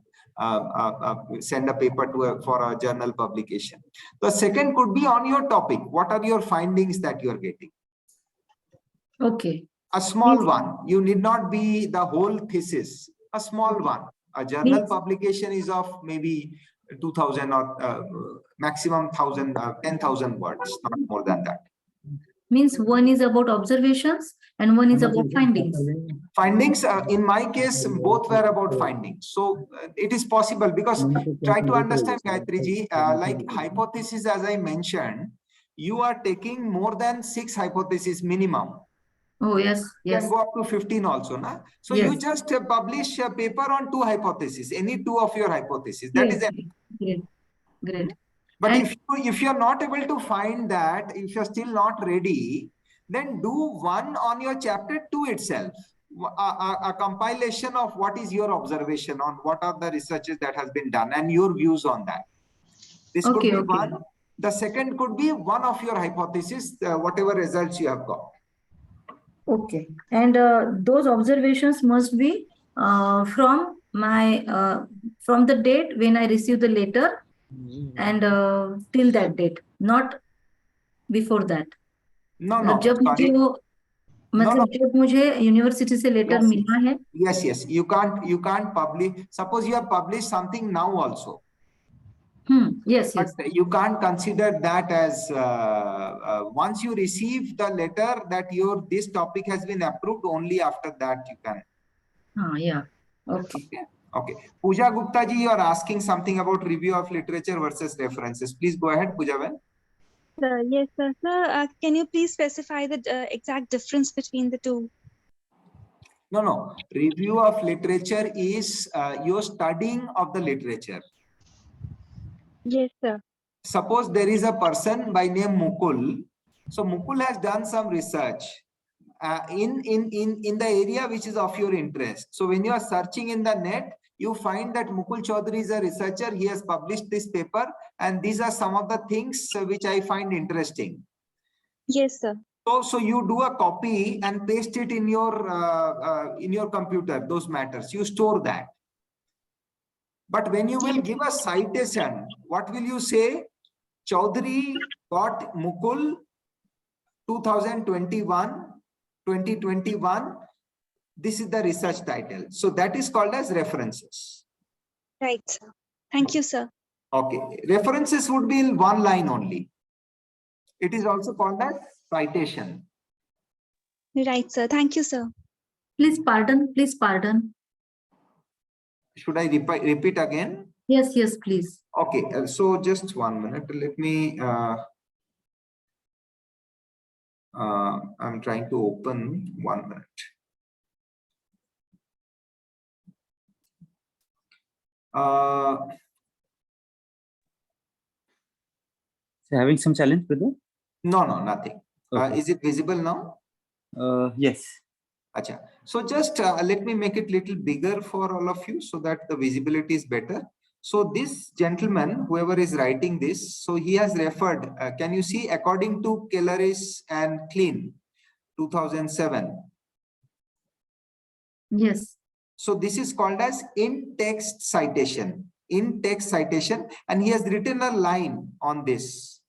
S3: send a paper for a journal publication. The second could be on your topic. What are your findings that you are getting?
S4: Okay.
S3: A small one. You need not be the whole thesis. A small one. A journal publication is of maybe 2,000 or maximum 10,000 words, not more than that.
S4: Means one is about observations and one is about findings.
S3: Findings, in my case, both were about findings. So it is possible, because try to understand, Gayatri ji, like hypothesis, as I mentioned, you are taking more than 6 hypotheses minimum.
S4: Oh, yes,
S3: You
S4: yes.
S3: can go up to 15 also, na? So
S4: Yes.
S3: you just publish a paper on 2 hypotheses, any 2 of your hypotheses. That is it.
S4: Great, great.
S3: But
S4: And-
S3: if you're not able to find that, if you're still not ready, then do one on your chapter 2 itself. A compilation of what is your observation on what are the researches that has been done and your views on that. This could be one. The second could be one of your hypotheses, whatever results you have got.
S4: Okay. And those observations must be from the date when I received the letter and till that date, not before that.
S3: No, no,
S4: जब मुझे
S3: sorry.
S4: वो मतलब जब मुझे university से letter
S3: Yes,
S4: मिला है.
S3: Yes. You can't publish. Suppose you have published something now also.
S4: Yes.
S3: But you can't consider that as once you receive the letter that this topic has been approved, only after that you can.
S4: Yeah. Okay.
S3: Okay. Pooja Gupta ji, you are asking something about review of literature versus references. Please go ahead, Pooja.
S2: Yes, sir. Sir, can you please specify the exact difference between the two?
S3: No. Review of literature is your studying of the literature.
S2: Yes, sir.
S3: Suppose there is a person by name Mukul. So Mukul has done some research in the area which is of your interest. So when you are searching in the net, you find that Mukul Chaudhary is a researcher. He has published this paper, and these are some of the things which I find interesting.
S2: Yes, sir.
S3: So you do a copy and paste it in your computer. Those matters, you store that. But when you will give a citation, what will you say? Chaudhary got Mukul 2021. This is the research title. So that is called as references.
S2: Right, sir. Thank you, sir.
S3: Okay. References would be in one line only. It is also called as citation.
S2: Right, sir. Thank you, sir.
S4: Please pardon.
S3: Should I repeat again?
S4: Yes, please.
S3: Okay. So just 1 minute. Let me. I'm trying to open 1 minute.
S1: Having some challenge with it?
S3: No, nothing.
S1: Okay.
S3: Is it visible now?
S1: Yes.
S3: Acha. So just let me make it little bigger for all of you so that the visibility is better. So this gentleman, whoever is writing this, so he has referred, can you see, according to Kelleris and Klein, 2007.
S4: Yes.
S3: So this is called as in-text citation. In-text citation, and he has written a line on this.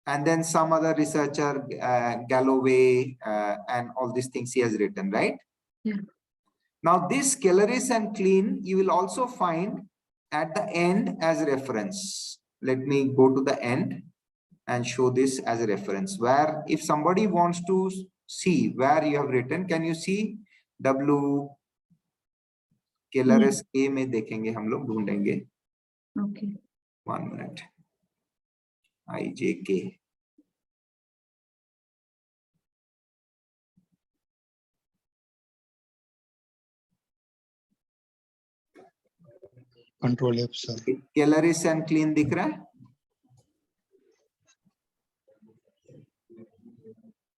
S3: And then some other researcher, Galloway, and all these things he has written, right?
S4: Yeah.
S3: Now this Kelleris and Klein, you will also find at the end as reference. let me go to the end and show this as a reference, where if somebody wants to see where you have written, can you see W KLRS A में देखेंगे, हम लोग ढूंढेंगे.
S4: Okay.
S3: 1 minute. IJK.
S6: Control F, sir.
S3: KLRS and clean दिख रहा है?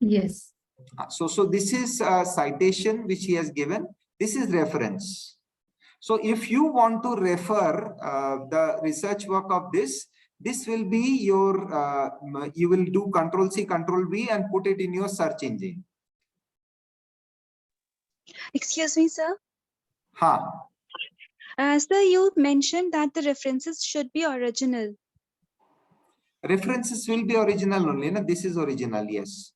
S4: Yes.
S3: So this is a citation which he has given. This is reference. So if you want to refer the research work of this will be your, you will do Control C, Control V and put it in your search engine.
S2: Excuse me, sir.
S3: Ha.
S2: Sir, you mentioned that the references should be original.
S3: References will be original only. No? This is original, yes.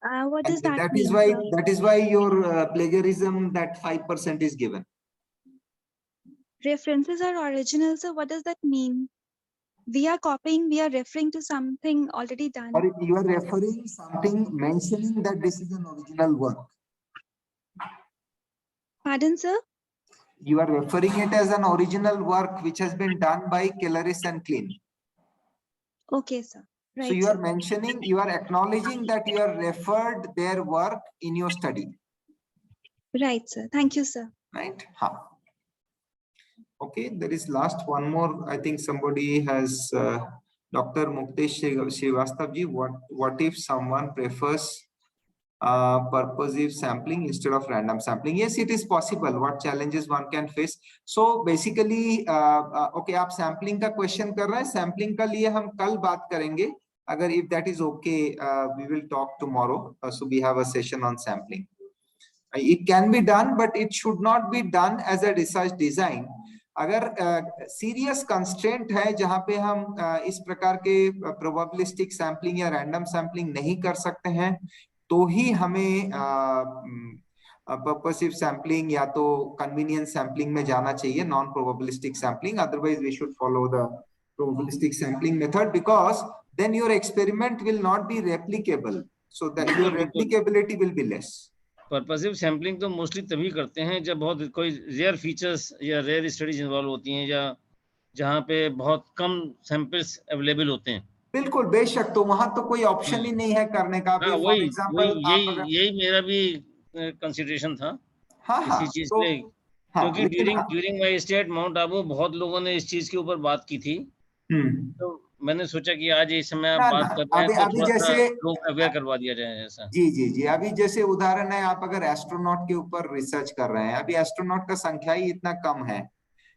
S2: What does
S3: And
S2: that mean, sir?
S3: that is why your plagiarism, that 5% is given.
S2: References are original, so what does that mean? We are copying, we are referring to something already done.
S3: Or you are referring something, mentioning that this is an original work.
S2: Pardon, sir?
S3: You are referring it as an original work which has been done by KLRS and Clean.
S2: Okay, sir. Right.
S3: So you
S2: sir.
S3: are mentioning, you are acknowledging that you are referred their work in your study.
S2: Right, sir. Thank you, sir.
S3: Right? Ha. Okay, there is last one more. I think somebody has Dr. Muktesh Srivastav ji. What if someone prefers purposive sampling instead of random sampling? Yes, it is possible. What challenges one can face? So basically, okay, आप sampling का question कर रहे हैं. Sampling का लिए हम कल बात करेंगे. Agar if that is okay, we will talk tomorrow. So we have a session on sampling. It can be done, but it should not be done as a research design. अगर serious constraint है जहां पे हम इस प्रकार के probabilistic sampling या random sampling नहीं कर सकते हैं, तो ही हमें purposive sampling या तो convenience sampling में जाना चाहिए, non probabilistic sampling. Otherwise we should follow the probabilistic sampling method, because then your experiment will not be replicable, so that your replicability will be less.
S7: Purposive sampling तो mostly तभी करते हैं जब बहुत कोई रेयर फीचर्स या rare studies involve होती हैं, या जहां पे बहुत कम सैंपल्स अवेलेबल होते हैं.
S3: बिल्कुल, बेशक, तो वहां तो कोई ऑप्शन ही नहीं है करने का.
S7: हाँ, यही मेरा भी कंसिडरेशन था.
S3: हाँ,
S7: इसी चीज पे, क्योंकि during my stay at mount Abu बहुत लोगों ने इस चीज के ऊपर बात की थी. तो मैंने सोचा कि आज इस समय आप बात कर रहे हैं तो थोड़ा सा लोग अवेयर करवा दिया जाए ऐसा.
S3: जी. अभी जैसे उदाहरण है, आप अगर एस्ट्रोनॉट के ऊपर रिसर्च कर रहे हैं, अभी एस्ट्रोनॉट का संख्या ही इतना कम है,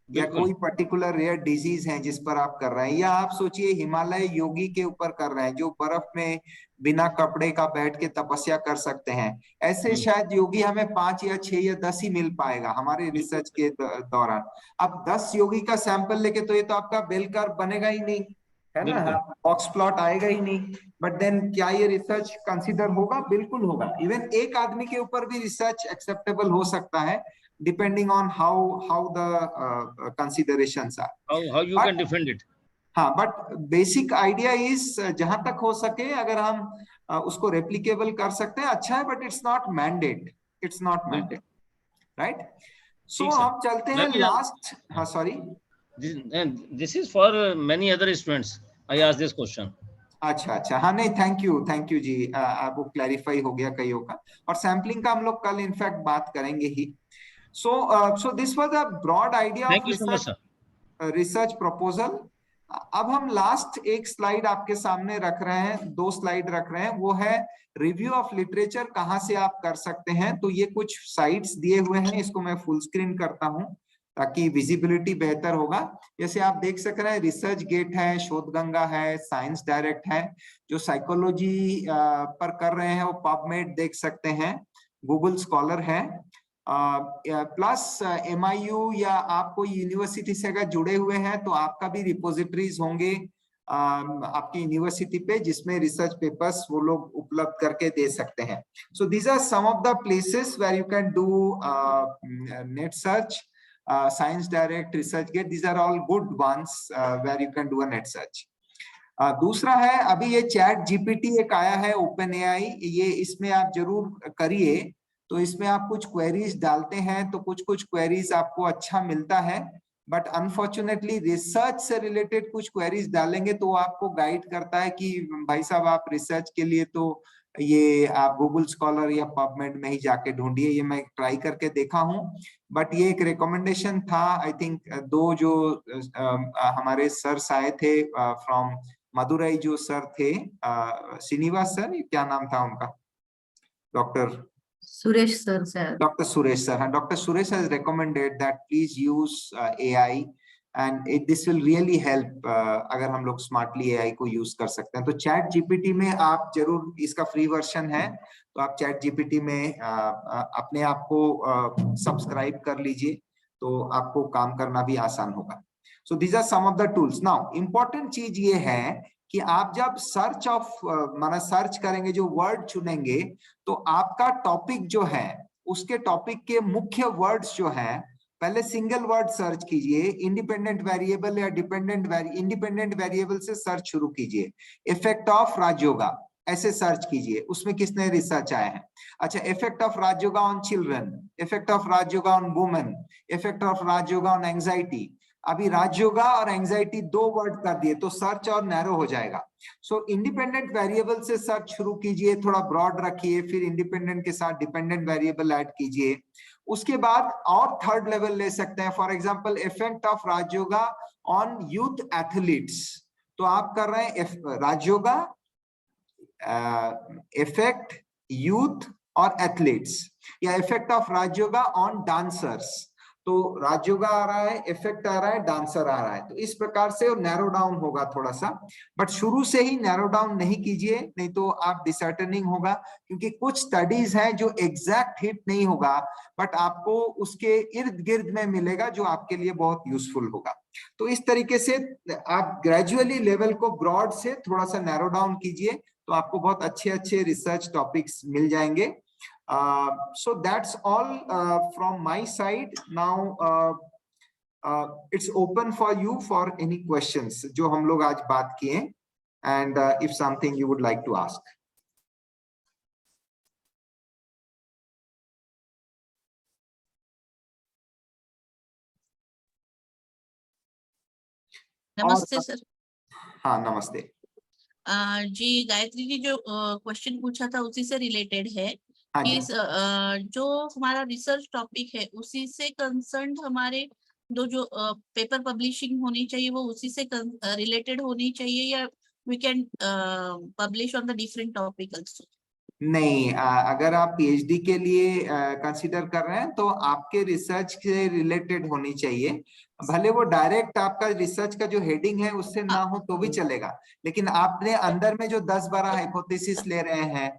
S3: या कोई पर्टिकुलर रेयर डिजीज है जिस पर आप कर रहे हैं, या आप सोचिए हिमालय योगी के ऊपर कर रहे हैं जो बर्फ में बिना कपड़े का बैठ के तपस्या कर सकते हैं. ऐसे शायद योगी हमें 5 या 6 या 10 ही मिल पाएगा हमारे रिसर्च के दौरान. अब 10 योगी का सैंपल लेके तो ये तो आपका बेल कर्व बनेगा ही नहीं, है ना, बॉक्स प्लॉट आएगा ही नहीं. बट देन क्या ये रिसर्च कंसीडर होगा? बिल्कुल होगा. इवन एक आदमी के ऊपर भी रिसर्च एक्सेप्टेबल हो सकता है, depending on how the considerations are.
S7: How you can defend it.
S3: हाँ, but basic idea is जहां तक हो सके अगर हम उसको replicable कर सकते हैं अच्छा है, but it's not mandate. It's not mandate, right? So हम चलते हैं last. हाँ, sorry.
S7: This is for many other students. I asked this question.
S3: अच्छा. हाँ, नहीं, थैंक यू जी. वो क्लैरिफाई हो गया कईयों का. और सैम्पलिंग का हम लोग कल इनफैक्ट बात करेंगे ही. So this was a broad idea of research proposal. अब हम लास्ट एक स्लाइड आपके सामने रख रहे हैं, 2 स्लाइड रख रहे हैं. वो है रिव्यू ऑफ लिटरेचर, कहां से आप कर सकते हैं. तो ये कुछ साइट्स दिए हुए हैं, इसको मैं फुल स्क्रीन करता हूं ताकि विजिबिलिटी बेहतर होगा. जैसे आप देख सक रहे हैं, रिसर्च गेट है, शोधगंगा है, साइंस डायरेक्ट है. जो साइकोलॉजी पर कर रहे हैं वो पबमेड देख सकते हैं, गूगल स्कॉलर है, प्लस MIU या आप कोई यूनिवर्सिटी से अगर जुड़े हुए हैं तो आपका भी रिपोजिटरीज होंगे आपकी यूनिवर्सिटी पे, जिसमें रिसर्च पेपर्स वो लोग उपलब्ध करके दे सकते हैं. So these are some of the places where you can do net search. Science Direct, ResearchGate, these are all good ones where you can do a net search. दूसरा है, अभी ये चैट जीपीटी एक आया है ओपन एआई, ये इसमें आप जरूर करिए। तो इसमें आप कुछ क्वेरीज डालते हैं तो कुछ क्वेरीज आपको अच्छा मिलता है, बट अनफॉर्चुनेटली रिसर्च से रिलेटेड कुछ क्वेरीज डालेंगे तो आपको गाइड करता है कि भाई साहब आप रिसर्च के लिए तो ये आप गूगल स्कॉलर या पबमेड में ही जाके ढूंढिए। ये मैं ट्राई करके देखा हूँ, बट ये एक रिकमेंडेशन था। आई थिंक दो जो हमारे सर्स आए थे फ्रॉम मदुरई, जो सर थे श्रीनिवास सर, क्या नाम था उनका, doctor
S4: Suresh sir sir
S3: Dr. Suresh sir. And Dr. Suresh has recommended that please use AI, and this will really help अगर हम लोग smartly AI को use कर सकते हैं। तो चैट जीपीटी में आप जरूर, इसका फ्री वर्जन है, तो आप चैट जीपीटी में अपने आप को सब्सक्राइब कर लीजिए, तो आपको काम करना भी आसान होगा। So these are some of the tools. Now important चीज ये है कि आप जब सर्च माना सर्च करेंगे, जो वर्ड चुनेंगे, तो आपका टॉपिक जो है उसके टॉपिक के मुख्य वर्ड्स जो हैं, पहले सिंगल वर्ड सर्च कीजिए, इंडिपेंडेंट वेरिएबल या इंडिपेंडेंट वेरिएबल से सर्च शुरू कीजिए। इफेक्ट ऑफ राजयोगा ऐसे सर्च कीजिए, उसमें किसने रिसर्च आया है। अच्छा, effect of Rajyoga on children, effect of Rajyoga on women, effect of Rajyoga on anxiety. अभी राजयोगा और एंजाइटी दो वर्ड कर दिए तो सर्च और नैरो हो जाएगा। सो इंडिपेंडेंट वेरिएबल से सर्च शुरू कीजिए, थोड़ा ब्रॉड रखिए, फिर इंडिपेंडेंट के साथ डिपेंडेंट वेरिएबल ऐड कीजिए। उसके बाद और थर्ड लेवल ले सकते हैं, for example effect of Rajyoga on youth athletes. तो आप कर रहे हैं राजयोगा, इफेक्ट यूथ और एथलीट्स, या effect of Rajyoga on dancers. तो राजयोगा आ रहा है, इफेक्ट आ रहा है, डांसर आ रहा है, तो इस प्रकार से नैरो डाउन होगा थोड़ा सा। बट शुरू से ही नैरो डाउन नहीं कीजिए, नहीं तो आप डिसर्टनिंग होगा, क्योंकि कुछ स्टडीज हैं जो एग्जैक्ट हिट नहीं होगा, बट आपको उसके इर्द गिर्द में मिलेगा जो आपके लिए बहुत यूजफुल होगा। तो इस तरीके से आप ग्रेजुअली लेवल को ब्रॉड से थोड़ा सा नैरो डाउन कीजिए, तो आपको बहुत अच्छे अच्छे रिसर्च टॉपिक्स मिल जाएंगे। So that's all from my side. Now it's open for you for any questions जो हम लोग आज बात किए, and if something you would like to ask.
S6: नमस्ते सर।
S3: हाँ नमस्ते।
S6: जी गायत्री जी जो क्वेश्चन पूछा था उसी से रिलेटेड है कि जो हमारा रिसर्च टॉपिक है उसी से कंसर्न हमारे जो पेपर पब्लिशिंग होनी चाहिए वो उसी से रिलेटेड होनी चाहिए, या we can publish on the different topic also?
S3: नहीं, अगर आप पीएचडी के लिए कंसीडर कर रहे हैं तो आपके रिसर्च से रिलेटेड होनी चाहिए। भले वो डायरेक्ट आपका रिसर्च का जो हेडिंग है उससे ना हो तो भी चलेगा, लेकिन आपने अंदर में जो 10-12 हाइपोथेसिस ले रहे हैं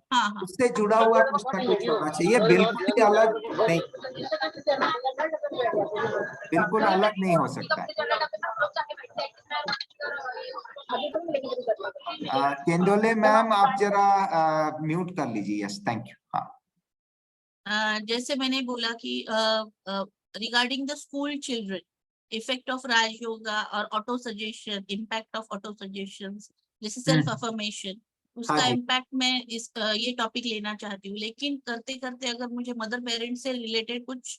S3: उससे जुड़ा हुआ कुछ ना कुछ होना चाहिए। बिल्कुल ही अलग नहीं, बिल्कुल अलग नहीं हो सकता है। केंडोले मैम आप जरा म्यूट कर लीजिए। Yes, thank you. हाँ,
S6: जैसे मैंने बोला कि regarding the school children, effect of Rajyoga और auto suggestion, impact of auto suggestions, जैसे सेल्फ अफर्मेशन, उसका इम्पैक्ट मैं ये टॉपिक लेना चाहती हूँ, लेकिन करते करते अगर मुझे मदर पेरेंट से रिलेटेड कुछ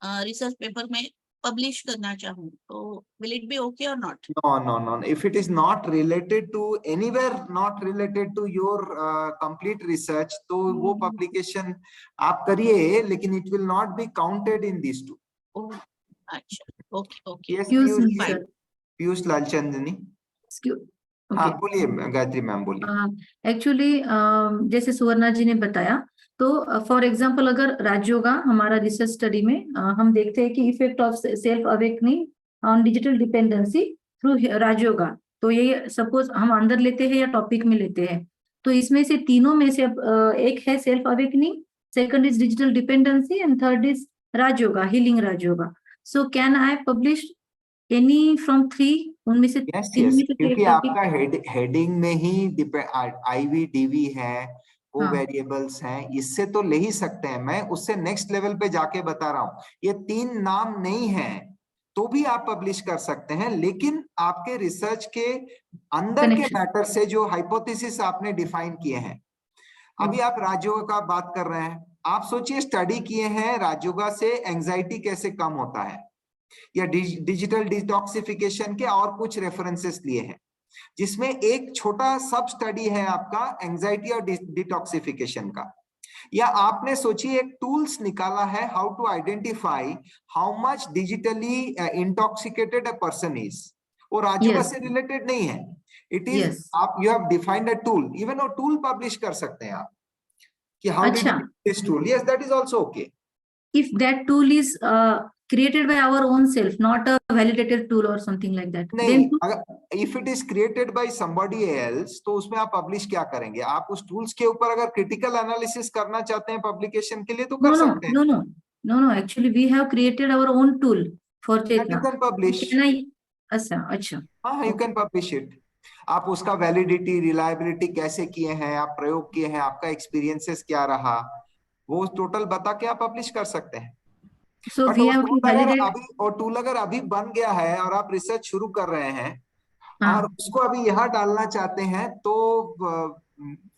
S6: रिसर्च पेपर में publish करना चाहूँ तो will it be okay or not?
S3: No. If it is not related to anywhere, not related to your complete research, तो वो publication आप करिए, लेकिन it will not be counted in these two.
S6: Oh, अच्छा, okay.
S3: Yes, Piyush लालचंदनी। हाँ बोलिए Gayatri ma'am, बोलिए।
S4: Actually जैसे सुवर्णा जी ने बताया, तो फॉर एग्जांपल अगर राजयोगा हमारा रिसर्च स्टडी में हम देखते हैं कि effect of self awakening on digital dependency through Rajyoga, तो ये सपोज हम अंदर लेते हैं या टॉपिक में लेते हैं, तो इसमें से तीनों में से एक है self awakening, second is digital dependency and third is Rajyoga, healing Rajyoga. So can I publish any from 3 उनमें से?
S3: yes, क्योंकि आपका हेडिंग में ही आईवी डीवी है, वो
S4: हाँ।
S3: वेरिएबल्स हैं, इससे तो ले ही सकते हैं। मैं उससे नेक्स्ट लेवल पे जाके बता रहा हूँ, ये 3 नाम नहीं है तो भी आप पब्लिश कर सकते हैं, लेकिन आपके रिसर्च के अंदर के
S4: Connection.
S3: मैटर से जो हाइपोथेसिस आपने डिफाइन किए हैं। अभी आप राजयोगा का बात कर रहे हैं, आप सोचिए स्टडी किए हैं राजयोगा से एंजाइटी कैसे कम होता है, या डिजिटल डिटॉक्सिफिकेशन के और कुछ रेफरेंसेस लिए हैं, जिसमें एक छोटा सब स्टडी है आपका एंजाइटी और डिटॉक्सिफिकेशन का। या आपने सोचिए एक टूल्स निकाला है how to identify how much digitally intoxicated a person is, वो राजयोगा
S4: Yes.
S3: से रिलेटेड नहीं है, इट इज
S4: Yes.
S3: आप you have defined a tool, even वो टूल पब्लिश कर सकते हैं आप कि हाउ डिड
S4: अच्छा.
S3: This tool, yes that is also okay.
S4: If that tool is created by our own self, not a validated tool or something like that,
S3: नहीं,
S4: then
S3: अगर if it is created by somebody else तो उसमें आप publish क्या करेंगे? आप उस tools के ऊपर अगर क्रिटिकल एनालिसिस करना चाहते हैं पब्लिकेशन के लिए तो कर सकते हैं।
S4: No. Actually, we have created our own tool for
S3: That you
S4: Chetna.
S3: can publish.
S4: Can I? अच्छा.
S3: हाँ, यू कैन पब्लिश इट। आप उसका वैलिडिटी, रिलायबिलिटी कैसे किए हैं, आप प्रयोग किए हैं, आपका एक्सपीरियंसेस क्या रहा, वो टोटल बता के आप पब्लिश कर सकते हैं।
S4: So
S3: बट
S4: we
S3: वो
S4: have to
S3: टूल अगर
S4: validate.
S3: अभी वो टूल अगर अभी बन गया है और आप रिसर्च शुरू कर रहे हैं
S4: हाँ.
S3: और उसको अभी यहाँ डालना चाहते हैं तो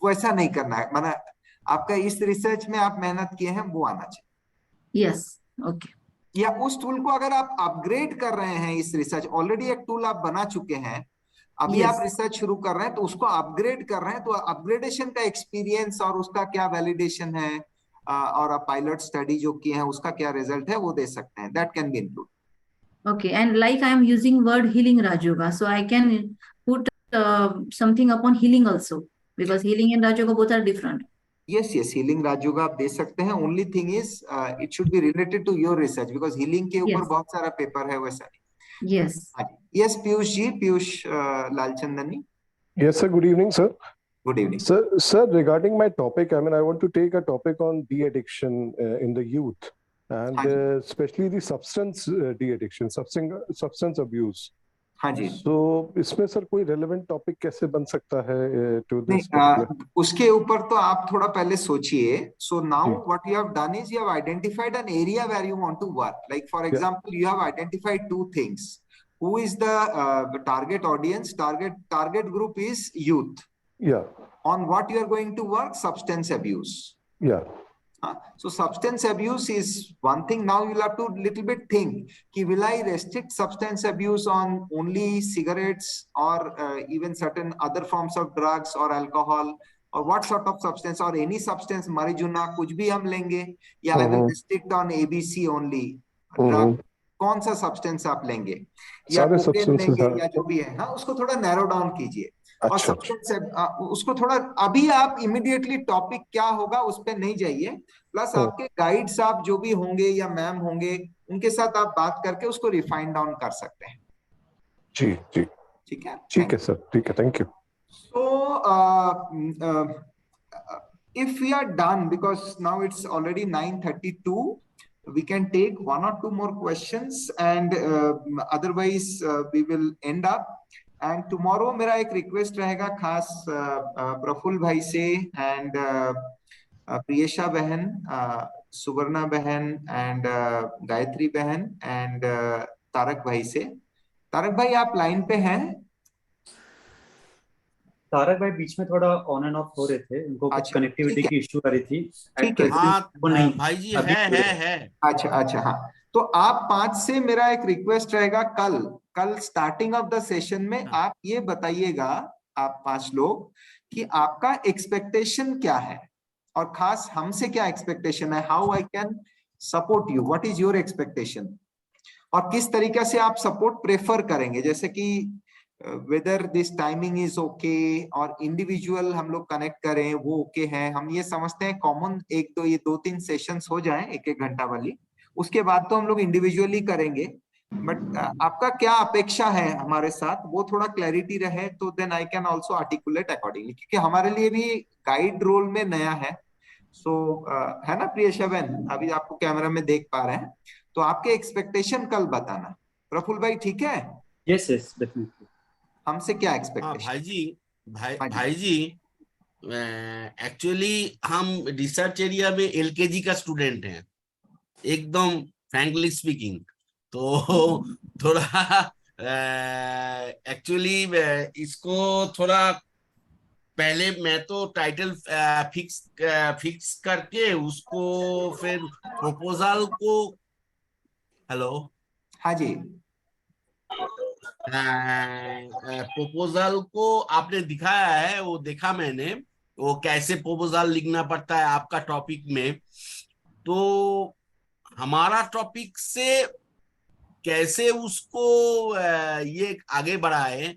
S3: वैसा नहीं करना है, माना आपका इस रिसर्च में आप मेहनत किए हैं वो आना चाहिए।
S4: Yes. Okay.
S3: या उस टूल को अगर आप अपग्रेड कर रहे हैं, इस रिसर्च ऑलरेडी एक टूल आप बना चुके हैं, अभी
S4: Yes.
S3: आप रिसर्च शुरू कर रहे हैं तो उसको अपग्रेड कर रहे हैं, तो अपग्रेडेशन का एक्सपीरियंस और उसका क्या वैलिडेशन है और पायलट स्टडी जो किए हैं उसका क्या रिजल्ट है वो दे सकते हैं, that can be include.
S4: Okay. And like I am using word healing Raj Yoga, so I can put something upon healing also, because healing and Raj Yoga both are different.
S3: Yes, healing Rajyoga आप दे सकते हैं, only thing is it should be related to your research, because healing के ऊपर
S4: Yes.
S3: बहुत सारा paper है वैसा नहीं।
S4: Yes.
S3: Yes Piyush ji, Piyush Lalchandani.
S8: Yes, sir. Good evening, sir.
S3: Good evening
S8: Sir, regarding my topic, I mean, I want to take a topic on de-addiction in the youth, and
S3: हाँ जी।
S8: especially the substance de-addiction, substance abuse.
S3: हाँ जी।
S8: So, इसमें sir कोई relevant topic कैसे बन सकता है to this?
S3: नहीं, उसके ऊपर तो आप थोड़ा पहले सोचिए। सो नाउ
S8: जी।
S3: What you have done is you have identified an area where you want to work, like for example you have identified 2 things, who is the target audience, target group is youth.
S8: Yeah.
S3: On what you are going to work? Substance abuse.
S8: Yeah.
S3: So substance abuse is one thing. Now you'll have to little bit think, will I restrict substance abuse on only cigarettes or even certain other forms of drugs or alcohol, or what sort of substance, or any substance, marijuana कुछ भी हम लेंगे, या I will restrict on ABC only drug, कौन सा substance आप लेंगे, या कोकेन लेंगे, या जो भी है। हाँ, उसको थोड़ा नैरो डाउन कीजिए। और सब्सटेंस उसको थोड़ा, अभी आप इमीडिएटली टॉपिक क्या होगा उस पे नहीं जाइए, प्लस आपके गाइड्स आप जो भी होंगे या मैम होंगे उनके साथ आप बात करके उसको रिफाइन डाउन कर सकते हैं।
S8: जी जी
S3: ठीक है,
S8: ठीक है सर, ठीक है, thank you.
S3: So if we are done, because now it's already 9:32, we can take 1 or 2 more questions, and otherwise we will end up. And tomorrow मेरा एक रिक्वेस्ट रहेगा खास प्रफुल्ल भाई से, एंड प्रियेशा बहन, सुवर्णा बहन, एंड गायत्री बहन, एंड तारक भाई से। तारक भाई आप लाइन पे हैं?
S1: तारक भाई बीच में थोड़ा ऑन एंड ऑफ हो रहे थे, उनको कुछ कनेक्टिविटी की इश्यू आ रही थी।
S3: ठीक है,
S9: हाँ भाई जी, है।
S3: अच्छा हाँ, तो आप 5 से मेरा एक रिक्वेस्ट रहेगा, कल स्टार्टिंग ऑफ द सेशन में आप ये बताइएगा, आप 5 लोग, कि आपका एक्सपेक्टेशन क्या है और खास हमसे क्या एक्सपेक्टेशन है, how I can support you, what is your expectation, और किस तरीके से आप सपोर्ट प्रेफर करेंगे, जैसे कि whether this timing is okay, और इंडिविजुअल हम लोग कनेक्ट करें वो ओके है। हम ये समझते हैं कॉमन 2-3 सेशंस हो जाएं 1-1 घंटा वाली, उसके बाद तो हम लोग इंडिविजुअली करेंगे। बट आपका क्या अपेक्षा है हमारे साथ, वो थोड़ा क्लैरिटी रहे तो then I can also articulate accordingly, क्योंकि हमारे लिए भी गाइड रोल में नया है। सो है ना प्रियेशा बहन, अभी आपको कैमरा में देख पा रहे हैं, तो आपके एक्सपेक्टेशन कल बताना। प्रफुल्ल भाई ठीक है?
S1: Yes definitely.
S3: हमसे क्या एक्सपेक्टेशन?
S9: भाई जी एक्चुअली हम रिसर्च एरिया में एलकेजी का स्टूडेंट हैं, एकदम फ्रैंकली स्पीकिंग। तो थोड़ा एक्चुअली इसको थोड़ा पहले मैं तो टाइटल फिक्स करके उसको फिर प्रपोजल को, हेलो,
S3: हाँ जी,
S9: प्रपोजल को आपने दिखाया है, वो देखा मैंने, वो कैसे प्रपोजल लिखना पड़ता है आपका टॉपिक में। तो हमारा टॉपिक से कैसे उसको ये आगे बढ़ाए,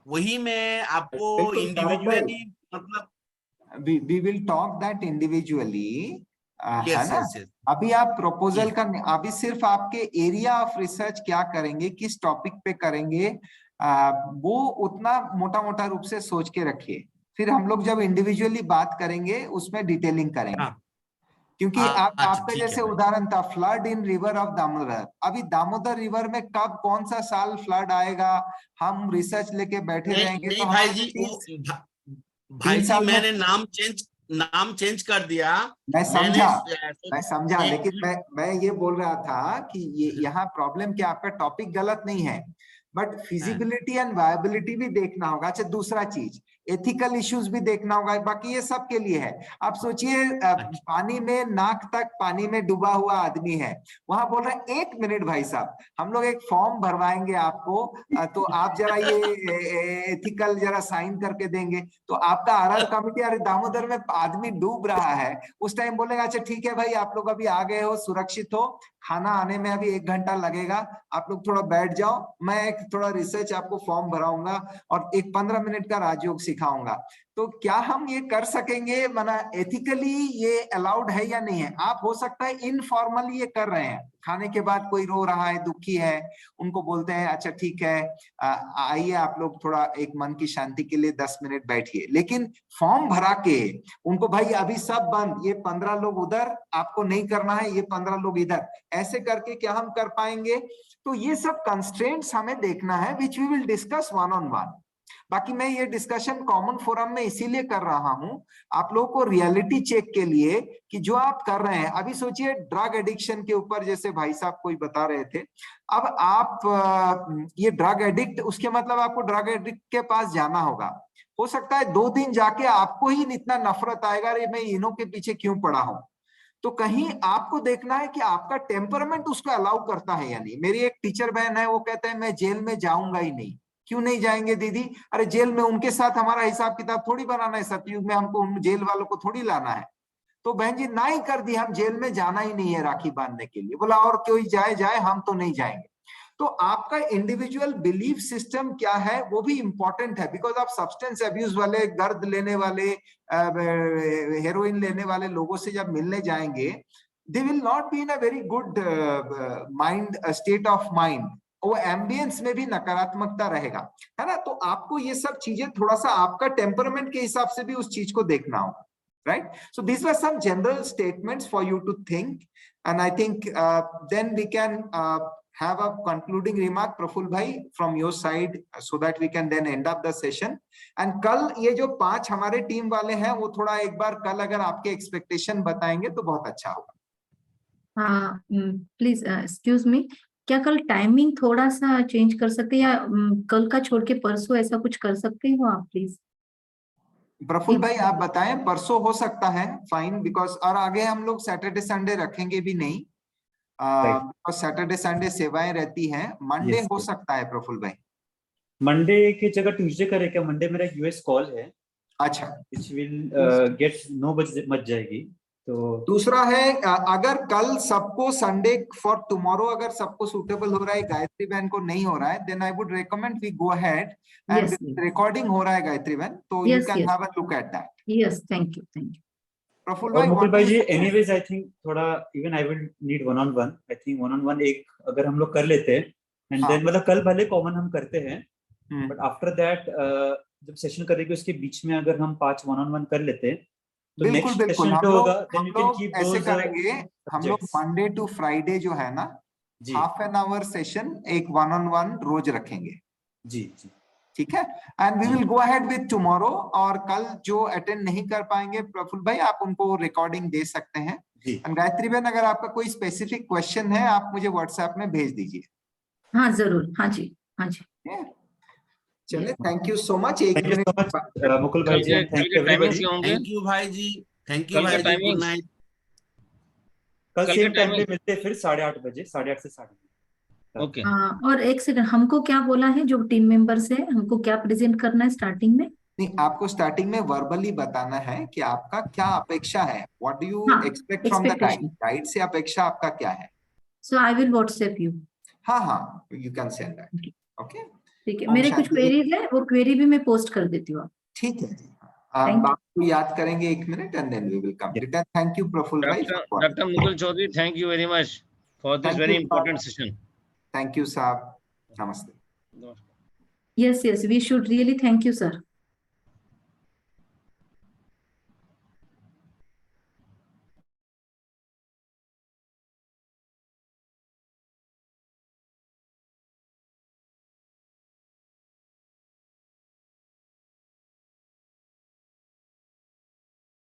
S9: वही मैं आपको
S3: बिल्कुल
S9: इंडिविजुअली मतलब
S3: we will talk that individually, है
S9: यस
S3: ना।
S9: यस यस
S3: अभी आप प्रपोजल का, अभी सिर्फ आपके एरिया ऑफ रिसर्च क्या करेंगे, किस टॉपिक पे करेंगे, वो उतना मोटा मोटा रूप से सोच के रखिए। फिर हम लोग जब इंडिविजुअली बात करेंगे उसमें डिटेलिंग करेंगे।
S9: हाँ,
S3: क्योंकि
S9: अच्छा,
S3: आपका
S9: ठीक है
S3: जैसे
S9: भाई।
S3: उदाहरण था flood in river of Damodar, अभी दामोदर रिवर में कब कौन सा साल फ्लड आएगा, हम रिसर्च लेके बैठे रहेंगे
S9: नहीं
S3: तो
S9: भाई
S3: हमारे
S9: जी,
S3: तीन
S9: भाई जी
S3: साल में।
S9: मैंने नाम चेंज कर दिया।
S3: मैं
S9: मैंने
S3: समझा, लेकिन मैं ये बोल रहा था कि ये यहाँ प्रॉब्लम क्या, आपका टॉपिक गलत नहीं है, बट फिजिबिलिटी एंड वायबिलिटी भी देखना होगा। अच्छा, दूसरा चीज एथिकल इश्यूज भी देखना होगा, बाकी ये सब के लिए है। आप सोचिए पानी में नाक तक पानी में डूबा हुआ आदमी है, वहां बोल रहे हैं 1 मिनट भाई साहब, हम लोग एक फॉर्म भरवाएंगे आपको, तो आप जरा ये एथिकल जरा साइन करके देंगे। तो आपका आरआर कमिटी, अरे दामोदर में आदमी डूब रहा है, उस टाइम बोलेगा अच्छा ठीक है भाई, आप लोग अभी आ गए हो, सुरक्षित हो, खाना आने में अभी 1 घंटा लगेगा, आप लोग थोड़ा बैठ जाओ, मैं एक थोड़ा रिसर्च आपको फॉर्म भराऊंगा और एक 15 मिनट का राजयोग सिखाऊंगा। तो क्या हम ये कर सकेंगे, माना एथिकली ये अलाउड है या नहीं है? आप हो सकता है इनफॉर्मली ये कर रहे हैं, खाने के बाद कोई रो रहा है, दुखी है, उनको बोलते हैं अच्छा ठीक है आइए आप लोग थोड़ा एक मन की शांति के लिए 10 मिनट बैठिए, लेकिन फॉर्म भरा के उनको भाई अभी सब बंद, ये 15 लोग उधर, आपको नहीं करना है, ये 15 लोग इधर, ऐसे करके क्या हम कर पाएंगे? तो ये सब कंस्ट्रेंट्स हमें देखना है, which we will discuss one on one. बाकी मैं ये डिस्कशन कॉमन फोरम में इसीलिए कर रहा हूं, आप लोगों को रियलिटी चेक के लिए कि जो आप कर रहे हैं। अभी सोचिए ड्रग एडिक्शन के ऊपर, जैसे भाई साहब कोई बता रहे थे, अब आप ये ड्रग एडिक्ट, उसके मतलब आपको ड्रग एडिक्ट के पास जाना होगा, हो सकता है 2 दिन जाके आपको ही इतना नफरत आएगा, अरे मैं इन्हों के पीछे क्यों पड़ा हूं। तो कहीं आपको देखना है कि आपका टेम्परामेंट उसको अलाउ करता है या नहीं। मेरी एक टीचर बहन है, वो कहते हैं मैं जेल में जाऊंगा ही नहीं। क्यों नहीं जाएंगे दीदी? अरे जेल में उनके साथ हमारा हिसाब किताब थोड़ी बनाना है, सतयुग में हमको उन जेल वालों को थोड़ी लाना है। तो बहन जी ना ही कर दी, हम जेल में जाना ही नहीं है राखी बांधने के लिए। बोला और कोई जाए जाए, हम तो नहीं जाएंगे। तो आपका इंडिविजुअल बिलीफ सिस्टम क्या है वो भी इंपॉर्टेंट है, बिकॉज आप सब्सटेंस अब्यूज वाले, गर्द लेने वाले, हेरोइन लेने वाले लोगों से जब मिलने जाएंगे, they will not be in a very good mind, state of mind, वो एम्बियंस में भी नकारात्मकता रहेगा, है ना। तो आपको ये सब चीजें थोड़ा सा आपका टेम्परामेंट के हिसाब से भी उस चीज को देखना होगा, right? So these were some general statements for you to think, and I think then we can have a concluding remark, Praful bhai, from your side, so that we can then end up the session. And कल ये जो 5 हमारे team वाले हैं, वो थोड़ा एक बार कल अगर आपके एक्सपेक्टेशन बताएंगे तो बहुत अच्छा होगा।
S4: हाँ, प्लीज एक्सक्यूज मी, क्या कल टाइमिंग थोड़ा सा चेंज कर सकते हैं, या कल का छोड़ के परसों ऐसा कुछ कर सकते हो आप प्लीज?
S3: प्रफुल्ल भाई आप बताएं, परसों हो सकता है फाइन, बिकॉज और आगे हम लोग सैटरडे संडे रखेंगे भी नहीं, सैटरडे संडे सेवाएं रहती हैं। मंडे हो सकता है प्रफुल्ल भाई?
S1: मंडे की जगह ट्यूसडे करें क्या? मंडे मेरा यूएस कॉल है,
S3: अच्छा,
S1: which will get 9 बजे मच जाएगी। तो
S3: दूसरा है अगर कल सबको संडे फॉर टुमारो अगर सबको सूटेबल हो रहा है, गायत्री बहन को नहीं हो रहा है, then I would recommend we go ahead, and recording हो रहा है गायत्री बहन, तो you can have a look at that.
S4: Yes, thank you, thank you.
S1: Praful भाई जी, एनीवेज आई थिंक थोड़ा even I will need one on one, I think one on one एक अगर हम लोग कर लेते हैं, एंड देन मतलब कल भले कॉमन हम करते हैं, बट आफ्टर दैट जब सेशन करेंगे उसके बीच में अगर हम 5 वन ऑन वन कर लेते हैं तो नेक्स्ट सेशन जो होगा देन यू कैन कीप
S3: ऐसे करेंगे। हम लोग मंडे टू फ्राइडे जो है ना, हाफ एन आवर सेशन एक वन ऑन वन रोज रखेंगे।
S1: जी जी,
S3: ठीक है, and we will go ahead with tomorrow. और कल जो अटेंड नहीं कर पाएंगे प्रफुल्ल भाई, आप उनको रिकॉर्डिंग दे सकते हैं। एंड गायत्री बहन, अगर आपका कोई स्पेसिफिक क्वेश्चन है आप मुझे व्हाट्सएप में भेज दीजिए।
S4: हाँ जरूर, हाँ जी, हाँ जी।
S3: चलिए, थैंक यू सो मच। एक मिनट
S1: मुकुल भाई जी, thank you everybody.
S9: Thank you भाई जी, थैंक यू
S7: कल
S9: भाई
S7: का
S9: जी, गुड
S7: timings?
S9: नाइट।
S1: कल
S7: कल
S1: सेम
S7: के
S1: टाइम पे
S7: timing?
S1: मिलते हैं फिर 8:30 बजे, 8:30 से 9:30।
S7: ओके।
S4: हाँ, और एक सेकंड, हमको क्या बोला है जो टीम मेंबर्स है, हमको क्या प्रेजेंट करना है स्टार्टिंग में?
S3: नहीं, आपको स्टार्टिंग में वर्बली बताना है कि आपका क्या अपेक्षा है, व्हाट डू यू
S4: हाँ,
S3: expect from the guide,
S4: expectation.
S3: Guide से अपेक्षा आपका क्या है।
S4: सो आई विल व्हाट्सएप यू।
S3: हाँ हाँ, you can send that. Okay,
S4: ठीक है, मेरे कुछ क्वेरीज है, वो क्वेरी भी मैं पोस्ट कर देती हूँ।
S3: ठीक है जी।
S4: Thank you.
S3: आपको याद करेंगे 1 minute, and then we will complete. Thank you Praful भाई।
S7: Doctor Mukul Chaudhary, thank you very much for this very important session.
S3: Thank you साहब, नमस्ते।
S4: Yes, yes, we should really thank you, sir.